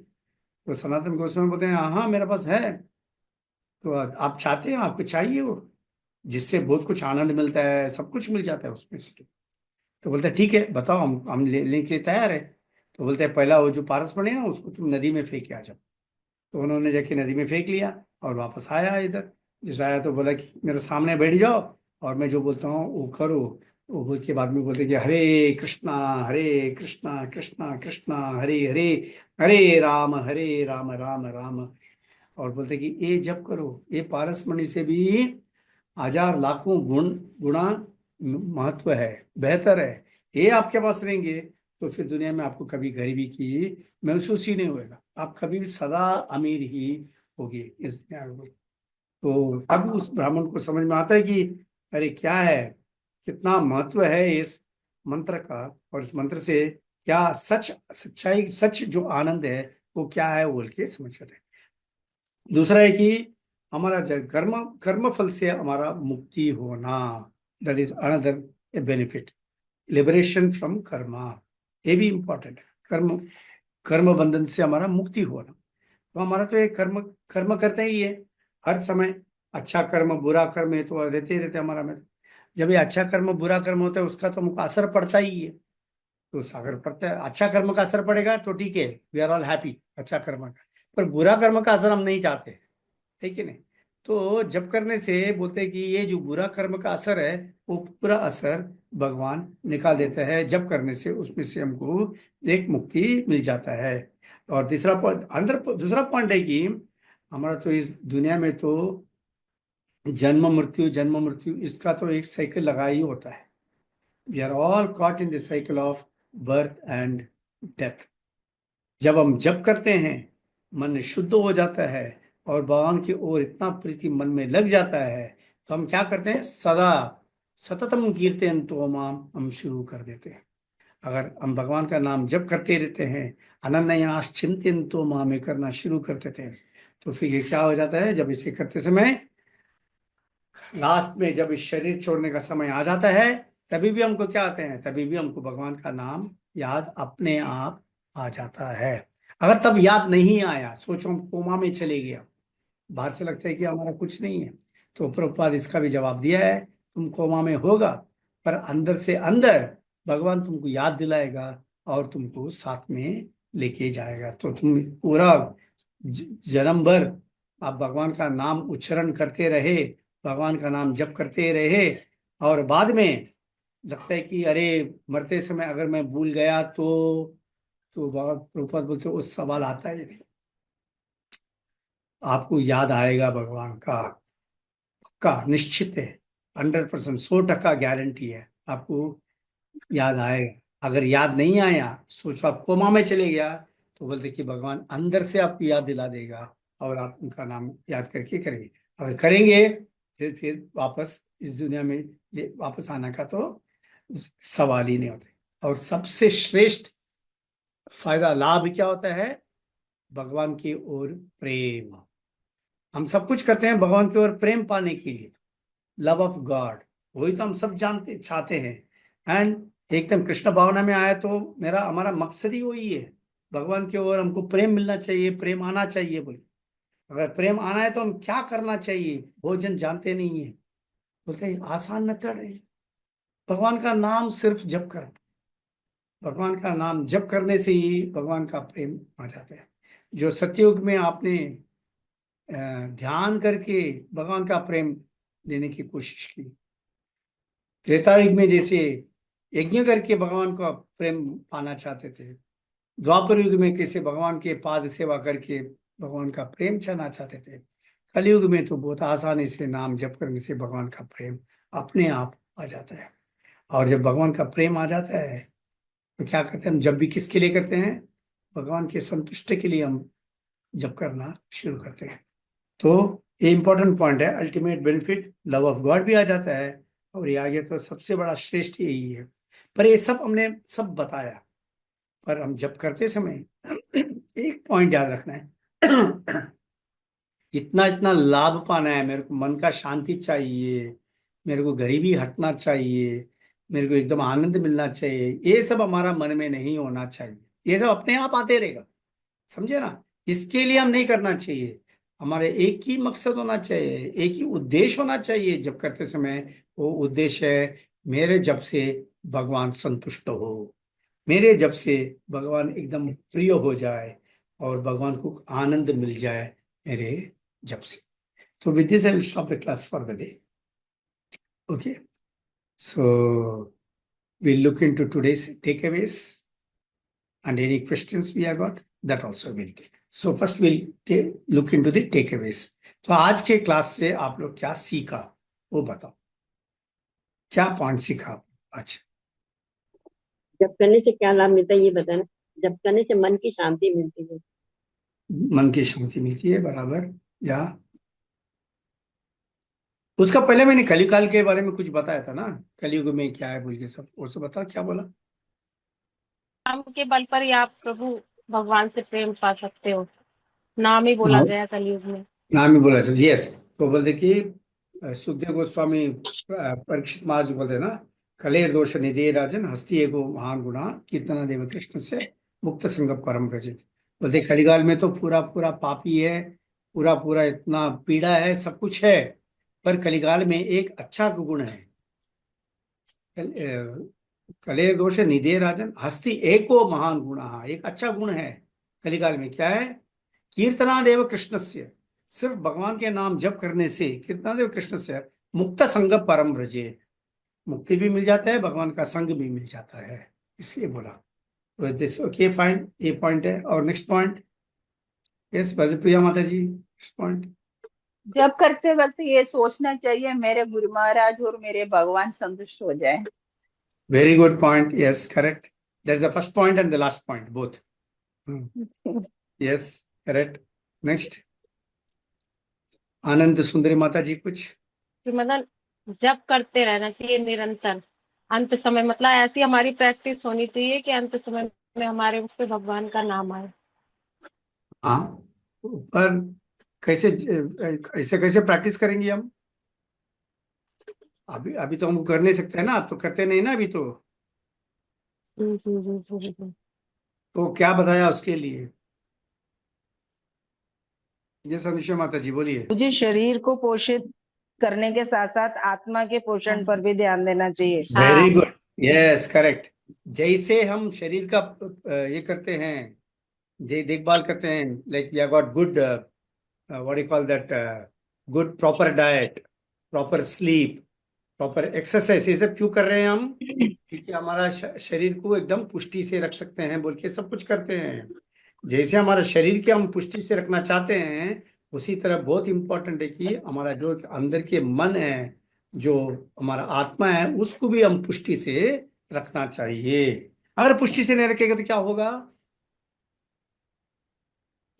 तो सनातन गोस्वामी बोलते हैं हाँ मेरे पास है, तो आप चाहते हैं, आपको चाहिए वो, जिससे बहुत कुछ आनंद मिलता है, सब कुछ मिल जाता है उसमें से। तो बोलते हैं ठीक है बताओ, हम लेने के लिए तैयार है। तो बोलते हैं पहला वो जो पारसमणि है ना, उसको तुम नदी में फेंक के आ जाओ। तो उन्होंने जाके नदी में फेंक लिया और वापस आया इधर। जैसे आया तो बोला कि मेरे सामने बैठ जाओ और मैं जो बोलता हूँ वो करो। वो के बाद में बोलते कि हरे कृष्णा कृष्णा कृष्णा हरे हरे, हरे राम राम राम। और बोलते कि ये जप करो, ये पारसमणि से भी हजार लाखों गुणा महत्व है, बेहतर है। ये आपके पास रहेंगे तो फिर दुनिया में आपको कभी गरीबी की महसूस ही नहीं होगा, आप कभी भी सदा अमीर ही होगी इस दुनिया में। तो अब उस ब्राह्मण को समझ में आता है कि अरे क्या है, कितना महत्व है इस मंत्र का, और इस मंत्र से क्या सच्चाई, सच जो आनंद है वो क्या है बोल के समझ जाते हैं। दूसरा है कि हमारा कर्म फल से हमारा मुक्ति होना, that is another benefit, liberation from Karma, ये भी इंपॉर्टेंट है। कर्म बंधन से हमारा मुक्ति होना। तो हमारा तो ये कर्म कर्म करते ही है हर समय, अच्छा कर्म बुरा कर्म है तो रहते ही रहते हमारा में। जब ये अच्छा कर्म बुरा कर्म होता है उसका तो हमको असर पड़ता ही है, तो अगर पड़ता है अच्छा कर्म का असर पड़ेगा तो ठीक है, वी आर ऑल हैप्पी अच्छा कर्म का, पर बुरा कर्म का असर हम नहीं चाहते, ठीक है नहीं। तो जप करने से बोलते हैं कि ये जो बुरा कर्म का असर है वो पूरा असर भगवान निकाल देता है जप करने से, उसमें से हमको एक मुक्ति मिल जाता है। और दूसरा पॉइंट है कि हमारा तो इस दुनिया में तो जन्म मृत्यु इसका तो एक साइकिल लगा ही होता है। We are all caught in the cycle of birth and death. जब हम जप करते हैं मन शुद्ध हो जाता है और भगवान की ओर इतना प्रीति मन में लग जाता है, तो हम क्या करते हैं, सदा सततम कीर्तन तो माम हम शुरू कर देते हैं। अगर हम भगवान का नाम जप करते रहते हैं, अनन्यास चिंतन तो माम में करना शुरू कर देते हैं, तो फिर ये क्या हो जाता है, जब इसे करते समय लास्ट में जब इस शरीर छोड़ने का समय आ जाता है तभी भी हमको क्या आते हैं, तभी भी हमको भगवान का नाम याद अपने आप आ जाता है। अगर तब याद नहीं आया, सोचो हम कोमा में चले गया, बाहर से लगता है कि हमारा कुछ नहीं है, तो प्रभुपाद इसका भी जवाब दिया है, तुम कोमा में होगा पर अंदर से अंदर भगवान तुमको याद दिलाएगा और तुमको साथ में लेके जाएगा। तो तुम पूरा जन्म भर आप भगवान का नाम उच्चारण करते रहे, भगवान का नाम जप करते रहे, और बाद में लगता है कि अरे मरते समय अगर मैं भूल गया तो बाबा प्रभुपाद बोलते उस सवाल आता ही नहीं, आपको याद आएगा भगवान का निश्चित है, 100%, 100% गारंटी है आपको याद आएगा। अगर याद नहीं आया, सोचो आप कोमा में चले गया, तो बोलते कि भगवान अंदर से आपको याद दिला देगा और आप उनका नाम याद करके करेंगे। अगर करेंगे फिर वापस इस दुनिया में वापस आने का तो सवाल ही नहीं होता। और सबसे श्रेष्ठ फायदा लाभ क्या होता है, भगवान की ओर प्रेम। हम सब कुछ करते हैं भगवान की ओर प्रेम पाने के लिए, लव ऑफ गॉड, वही तो हम सब जानते चाहते हैं। एंड एकदम कृष्ण भावना में आया तो हमारा मकसद ही वही है, भगवान की ओर हमको प्रेम मिलना चाहिए, प्रेम आना चाहिए बोले। अगर प्रेम आना है तो हम क्या करना चाहिए, बहुत जन जानते नहीं है, बोलते हैं आसान मेथड है, भगवान का नाम सिर्फ जप कर, भगवान का नाम जप करने से ही भगवान का प्रेम आ जाता है। जो सतयुग में आपने ध्यान करके भगवान का प्रेम देने की कोशिश की, त्रेता युग में जैसे यज्ञ करके भगवान का प्रेम पाना चाहते थे, द्वापर युग में कैसे भगवान के पाद सेवा करके भगवान का प्रेम चाहना चाहते थे, कलयुग में तो बहुत आसानी से नाम जप करने से भगवान का प्रेम अपने आप आ जाता है। और जब भगवान का प्रेम आ जाता है तो क्या करते हैं हम, जब भी किसके लिए करते हैं, भगवान के संतुष्टि के लिए हम जप करना शुरू करते हैं। तो ये इंपॉर्टेंट पॉइंट है, ultimate benefit love of God भी आ जाता है, और ये आगे तो सबसे बड़ा श्रेष्ठ यही है। पर ये सब हमने सब बताया, पर हम जब करते समय एक पॉइंट याद रखना है, इतना लाभ पाना है, मेरे को मन का शांति चाहिए, मेरे को गरीबी हटना चाहिए, मेरे को एकदम आनंद मिलना चाहिए, ये सब हमारा मन में नहीं होना चाहिए, ये सब अपने आप आते रहेगा, समझे ना। इसके लिए हम नहीं करना चाहिए, हमारे एक ही मकसद होना चाहिए, एक ही उद्देश्य होना चाहिए जब करते समय। वो उद्देश्य है मेरे जब से भगवान संतुष्ट हो, मेरे जब से भगवान एकदम प्रिय हो जाए और भगवान को आनंद मिल जाए मेरे जब से। तो with this I will stop the class for the day. Okay, So we'll look into today's takeaways and any questions we have got, that also we'll take. So first we'll look into the takeaways. तो आज के class से आप लोग क्या सीखा वो बताओ, क्या पॉइंट सीखा आज? जप करने से क्या लाभ मिलता है ये बताना। जप करने से मन की शांति मिलती है। मन की शांति मिलती है, बराबर। या उसका पहले मैंने कलिकाल के बारे में कुछ बताया था ना, कलयुग में क्या है बोल के, सब और सब बताओ क्या बोला। नाम के बल पर ही आप प्रभु भगवान से प्रेम पा सकते हो, नाम ही बोला हाँ। गया कलयुग में। नाम ही बोला था, यस। तो बोलते कि सुखदेव गोस्वामी परीक्षित महाराज बोलते हैं ना, कलेर दोष निधे राजन हस्ती एगो महान गुणा कीर्तना देव कृष्ण से मुक्त संग परम रजित। बोलते कलिकाल में तो पूरा पूरा पापी है, पूरा पूरा इतना पीड़ा है, सब कुछ है, पर कलिकाल में एक अच्छा गुण है। कलेर दोष निधे राजन हस्ती एको महान गुणा, एक अच्छा गुण है कलिकाल में। क्या है? कीर्तनादेव कृष्ण से, सिर्फ भगवान के नाम जप करने से, कीर्तनादेव कृष्ण से मुक्त संग परम रजे, मुक्ति भी मिल जाता है, भगवान का संग भी मिल जाता है, इसलिए बोला। दिस ओके, फाइन, ये पॉइंट है। और नेक्स्ट पॉइंट, यस प्रिया माता जी, नेक्स्ट पॉइंट। जब करते वक्त ये सोचना चाहिए मेरे गुरु महाराज और मेरे भगवान संतुष्ट हो जाए। Very good point, yes correct. That is the first point and the last point both. Yes correct. Next, Anand Sundari माता जी कुछ। कि मतलब जप करते रहना चाहिए निरंतर। अंत समय मतलब ऐसी हमारी प्रैक्टिस होनी चाहिए कि अंत समय में हमारे मुख पे भगवान का नाम आए। हाँ, पर कैसे, ऐसे कैसे प्रैक्टिस करेंगे हम? अभी तो हम कर नहीं सकते हैं ना, तो करते नहीं ना अभी तो। तो क्या बताया उसके लिए? जैसे अनुषा माता जी बोलिए। मुझे शरीर को पोषित करने के साथ साथ आत्मा के पोषण पर भी ध्यान देना चाहिए। Very good, yes correct. जैसे हम शरीर का ये करते हैं, देखभाल करते हैं, like we have got good what you call that, good proper diet, proper sleep, proper exercise, ये सब क्यों कर रहे हैं हम? क्योंकि हमारा शरीर को एकदम पुष्टि से रख सकते हैं बोल के सब कुछ करते हैं। जैसे हमारा शरीर के हम पुष्टि से रखना चाहते हैं, उसी तरह बहुत इंपॉर्टेंट है कि हमारा जो अंदर के मन है, जो हमारा आत्मा है, उसको भी हम पुष्टि से रखना चाहिए। अगर पुष्टि से नहीं रखेगा तो क्या होगा?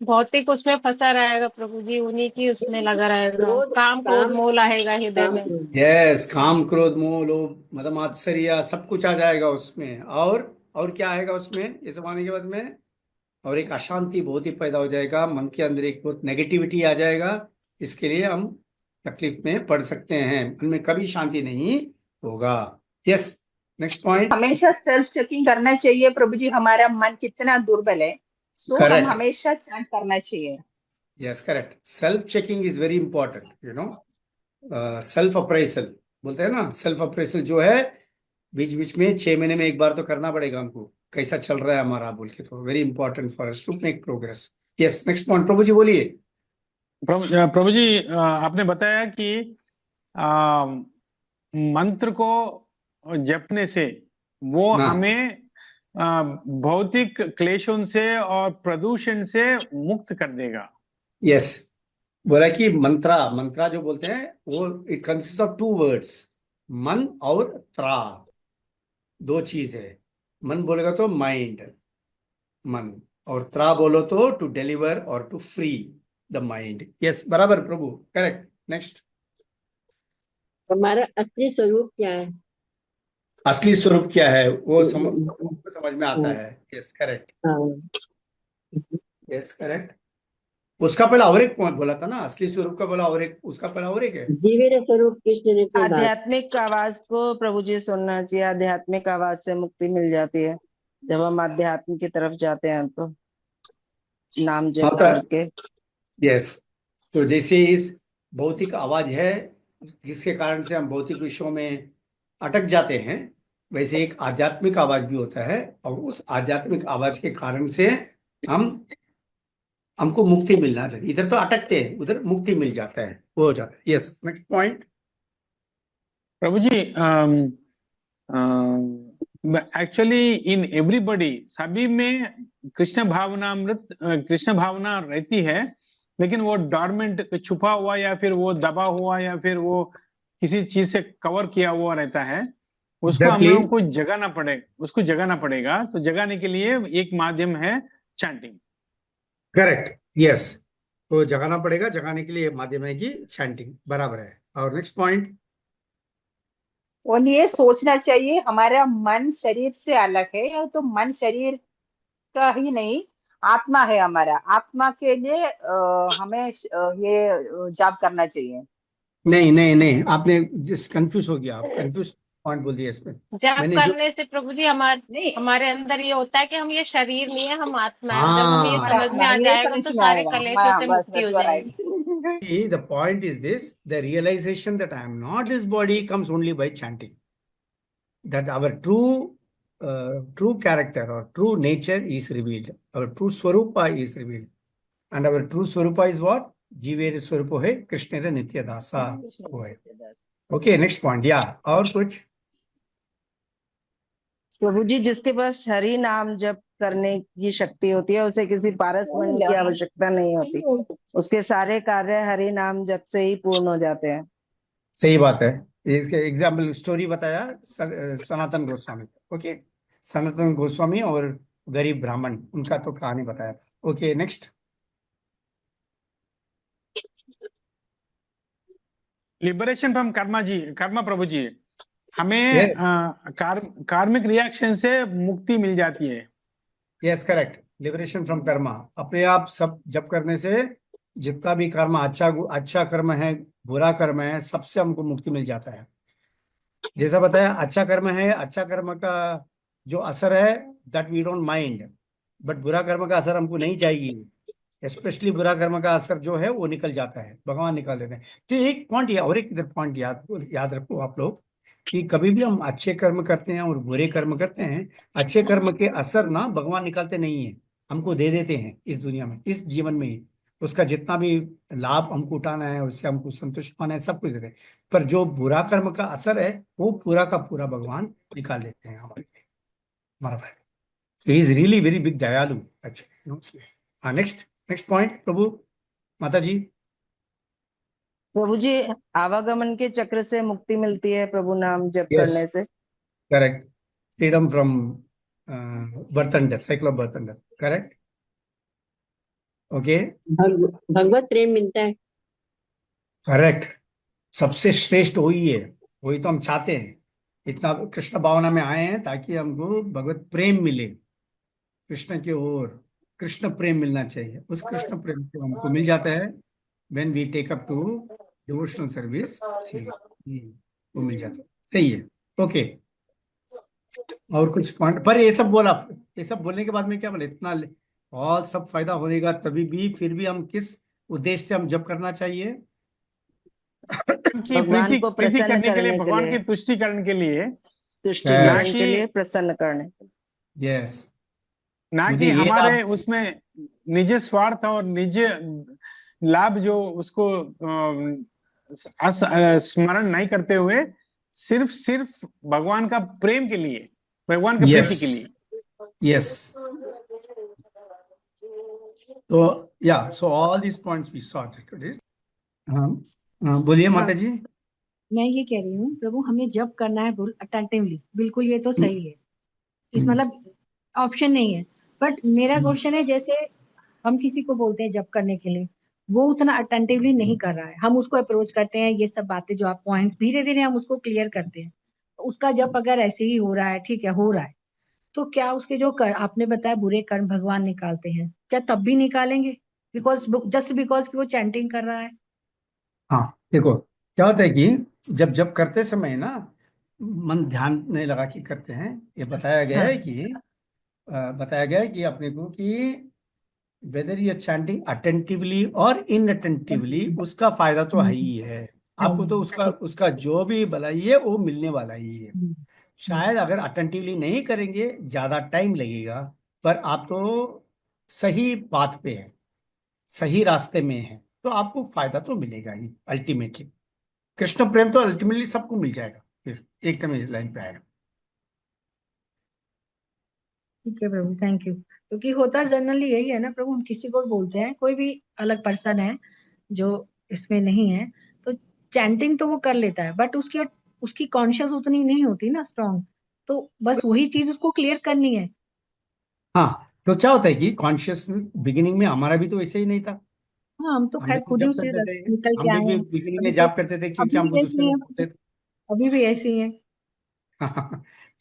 भौतिक उसमें फंसा रहेगा प्रभु जी, उन्हीं की उसमें लगा रहेगा, काम क्रोध मोह आएगा हृदय में। यस, काम क्रोध मोह लोभ मद मात्सर्य सब कुछ आ जाएगा उसमें। और क्या आएगा उसमें ये सब आने के बाद में? और एक अशांति बहुत ही पैदा हो जाएगा, मन के अंदर एक बहुत नेगेटिविटी आ जाएगा। इसके लिए हम तकलीफ में पड़ सकते हैं, मन में कभी शांति नहीं होगा। Yes, next point. हमेशा सेल्फ चेकिंग करना चाहिए प्रभु जी, हमारा मन कितना दुर्बल है, तो हम करेक्ट, हमेशा चेक करना चाहिए। Yes correct. Self checking is very important, you know, self appraisal बोलते हैं ना। सेल्फ अप्रेजल जो है बीच बीच में 6 महीने में एक बार तो करना पड़ेगा हमको, कैसा चल रहा है हमारा बोल के। तो very important for us to make progress. Yes, next point प्रभु जी बोलिए। प्रभु जी, आपने बताया कि मंत्र को जपने से वो ना, हमें भौतिक क्लेशों से और प्रदूषण से मुक्त कर देगा। यस, बोला कि मंत्रा जो बोलते हैं वो इट कंसिस्ट ऑफ 2 वर्ड्स, मन और त्रा, 2 चीज है। मन बोलेगा तो माइंड, मन, और त्रा बोलो तो टू डिलीवर और to free the mind. Yes, बराबर प्रभु, करेक्ट। नेक्स्ट, हमारा असली स्वरूप क्या है? असली स्वरूप क्या है वो समझ में आता है। Yes correct, yes correct. उसका पहला और एक पॉइंट बोला था ना, असली स्वरूप का बोला, और एक उसका पहला और एक है, जीवेर स्वरूप कृष्ण ने के बाद आध्यात्मिक आवाज को प्रभु जी सुनना चाहिए। आध्यात्मिक आवाज से मुक्ति मिल जाती है जब हम आध्यात्म की तरफ जाते हैं, तो नाम जप करके। यस। तो जैसे इस भौतिक आवाज है जिसके कारण से हम भौतिक विषयों में अटक जाते हैं, वैसे एक आध्यात्मिक आवाज भी होता है, और उस आध्यात्मिक आवाज के कारण से हमको मुक्ति मिलना चाहिए। इधर तो अटकते हैं, उधर मुक्ति मिल जाता है, वो हो जाता है। Yes, next point. प्रभु जी, एक्चुअली इन एवरीबॉडी, सभी में कृष्ण भावना रहती है, लेकिन वो डॉर्मेंट, छुपा हुआ या फिर वो दबा हुआ या फिर वो किसी चीज से कवर किया हुआ रहता है। उसको हम Exactly. लोगों को जगाना पड़ेगा। तो जगाने के लिए एक माध्यम है चैंटिंग। Correct, yes. तो जगाना पड़ेगा, जगाने के लिए माध्यम है कि चैंटिंग, बराबर है। और नेक्स्ट पॉइंट, और ये सोचना चाहिए हमारा मन शरीर से अलग है, या तो मन शरीर का ही नहीं, आत्मा है हमारा। आत्मा के लिए हमें ये जाप करना चाहिए। नहीं नहीं नहीं, आपने जिस कंफ्यूज हो गया, आप कंफ्यूज पॉइंट बोल दिया इसमें। जब मैंने जो करने से प्रभु जी नहीं, हमारे अंदर ये होता है कि हम ये शरीर नहीं है, हम आत्मा है। जब हाँ, हमें ये हमारा समझ में आत्मा आ है, ये जाएगा समझ तो में सारे आएगा। कलेशों से बस मुक्ति बस, हो यू आर जाएगी। Right. see, the point is this: the realization that I am not this body comes only by chanting. That our true character or true nature is revealed. Our true swarupa is revealed. And our true swarupa is what? Jivere swarupo hai Krishnera nitya dasa. वो है। Okay, next point. Yeah. और कुछ? प्रभु जी, जिसके पास हरि नाम जप करने की शक्ति होती है, उसे किसी पारस मणि की आवश्यकता नहीं होती। उसके सारे कार्य हरि नाम जप से ही पूर्ण हो जाते हैं। सही बात है। इसके एग्जाम्पल स्टोरी बताया सनातन गोस्वामी। ओके, सनातन गोस्वामी और गरीब ब्राह्मण, उनका तो कहानी बताया था। Okay, next. Liberation from karma प्रभु जी, हमें Yes. कार्मिक रिएक्शन से मुक्ति मिल जाती है। Yes, correct. Liberation from karma, अपने आप सब जप करने से जितना भी कर्म, अच्छा कर्म है, बुरा कर्म है, सबसे हमको मुक्ति मिल जाता है। जैसा बताया, अच्छा कर्म है, अच्छा कर्म का जो असर है that we don't mind, but बुरा कर्म का असर हमको नहीं चाहिए। स्पेशली बुरा कर्म का असर जो है वो निकल जाता है, भगवान निकाल देते हैं। तो एक पॉइंट और एक पॉइंट याद रखो आप लोग कि कभी भी हम अच्छे कर्म करते हैं और बुरे कर्म करते हैं, अच्छे कर्म के असर ना भगवान निकालते नहीं है, हमको दे देते हैं इस दुनिया में, इस जीवन में ही। उसका जितना भी लाभ हमको उठाना है, उससे हमको संतुष्ट होना है, सब कुछ देते हैं। पर जो बुरा कर्म का असर है वो पूरा का पूरा भगवान निकाल देते हैं हमारा भाई। He is really very big दयालु एक्चुअली। हाँ, नेक्स्ट पॉइंट प्रभु माता जी। प्रभु जी, आवागमन के चक्र से मुक्ति मिलती है प्रभु नाम जप Yes. करने से। Correct, freedom from birth and death, cycle of birth and death. Correct, okay, भगवत प्रेम मिलता है। करेक्ट। सबसे श्रेष्ठ वही है, वही तो हम चाहते हैं। इतना कृष्ण भावना में आए हैं ताकि हमको भगवत प्रेम मिले, कृष्ण की ओर कृष्ण प्रेम मिलना चाहिए। उस कृष्ण प्रेम को हमको मिल जाता है when we take up to devotional service, वो मिल जाता है। सही है, ओके। और कुछ पॉइंट, पर ये सब बोला, ये सब बोलने के बाद में क्या बोले, इतना और सब फायदा होगा तभी भी फिर भी हम किस उद्देश्य से हम जब करना चाहिए? की भगवान को प्रीति प्रसन्न करने के लिए, करने के भगवान लिए, की तुष्टि करने के लिए, तुष्टिकरण Yes. के लिए, प्रसन्न करने। यस, ना मुझे कि ये हमारे लाभ, उसमें निज स्वार्थ और निज लाभ जो उसको स्मरण नहीं करते हुए, सिर्फ भगवान का प्रेम के लिए, भगवान की प्रीति के लिए। यस। तो या so all this points we sought today. हाँ, बोलिए माता जी। मैं ये कह रही हूँ प्रभु, हमें जब करना है अटेंटिवली, बिल्कुल ये तो सही है। इस मतलब ऑप्शन नहीं है। बट मेरा क्वेश्चन है, जैसे हम किसी को बोलते हैं जब करने के लिए, वो उतना अटेंटिवली नहीं कर रहा है, हम उसको अप्रोच करते हैं, ये सब बातें जो आप पॉइंट्स धीरे धीरे हम उसको क्लियर करते हैं, उसका जब अगर ऐसे ही हो रहा है, ठीक है हो रहा है, तो क्या उसके जो आपने बताया बुरे कर्म भगवान निकालते हैं, क्या तब भी निकालेंगे? बिकॉज जस्ट बिकॉज कि वो चैंटिंग कर रहा है। हाँ, देखो क्या होता है कि जब करते समय ना मन ध्यान नहीं लगा के करते हैं। ये बताया गया है कि अपने को कि whether you are chanting attentively और इनअटेंटिवली, उसका फायदा तो है ही है आपको। तो उसका जो भी भलाई है वो मिलने वाला ही है। शायद अगर अटेंटिवली नहीं करेंगे ज्यादा टाइम लगेगा, पर आप तो सही बात पे है, सही रास्ते में है, तो आपको फायदा तो मिलेगा ही अल्टीमेटली। कृष्ण प्रेम तो अल्टीमेटली सबको मिल जाएगा, फिर एकदम इस लाइन पे आएगा। ठीक है प्रभु, थैंक यू। क्योंकि होता जनरली यही है ना प्रभु, हम किसी को बोलते हैं, कोई भी अलग पर्सन है जो इसमें नहीं है, तो चैंटिंग तो वो कर लेता है, बट उसकी कॉन्शियस उतनी नहीं होती ना स्ट्रांग, तो बस वही चीज उसको क्लियर करनी है। हाँ, तो क्या होता है कि कॉन्शियस बिगिनिंग में हमारा भी तो ऐसे ही नहीं था। हाँ, हम तो हम खैर भी खुद ही जब उससे करते थे, निकल के हम आए भी हैं। बिगिनिंग में अभी तो जॉब करते थे क्योंकि अभी हमको भी दूसरे ऐसे लोग हैं, बोलते थे। अभी भी ऐसे ही हैं।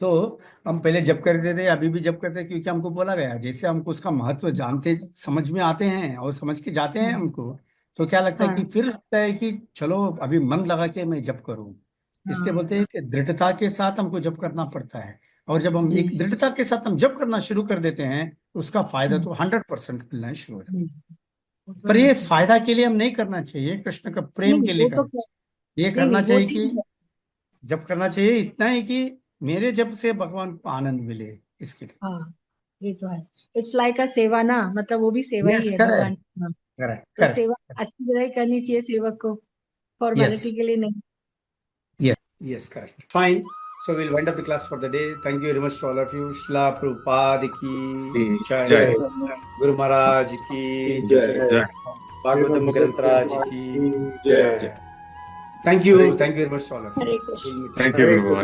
तो हम पहले जब करते थे, अभी भी जब करते हैं, क्योंकि हमको बोला गया, जैसे हमको उसका महत्व जानते समझ में आते हैं और समझ के जाते हैं हमको, तो क्या लगता है कि हाँ फिर लगता है कि चलो अभी मन लगा के मैं जब करूं। इसलिए हाँ बोलते हैं कि दृढ़ता के साथ हमको जब करना पड़ता है, और जब हम जी। एक दृढ़ता के साथ हम जब करना शुरू कर देते हैं तो उसका फायदा हम्म, तो 100% मिलना शुरू हो जाता है। वो तो पर है ये प्रभु। फायदा के लिए हम नहीं करना चाहिए, कृष्ण का प्रेम नहीं के लिए वो तो करना चाहिए। ये नहीं करना नहीं वो चाहिए चीज कि जब करना चाहिए इतना ही कि मेरे जब से भगवान को आनंद मिले, इसके लिए। हाँ, ये तो है। इट्स लाइक अ सेवा ना, मतलब वो भी सेवा ही यस, है भगवान करेक्ट, की। हाँ, करेक्ट, तो करेक्ट। सेवा अच्छी तरह ही करनी चाहिए सेवक को, यस, फॉर्मेलिटी के लिए नहीं। yes, yes, correct. Fine. So we'll wind up the class for the day. Thank you very much to all of you. Shla Prabhupada ki jai. जय Guru Maharaj ki jai. जय Bhagavatam Granth Raj ki जय jai. Thank you. Thank you very much to all of you. Hare Krishna. We'll meet thank you. You Prabhu.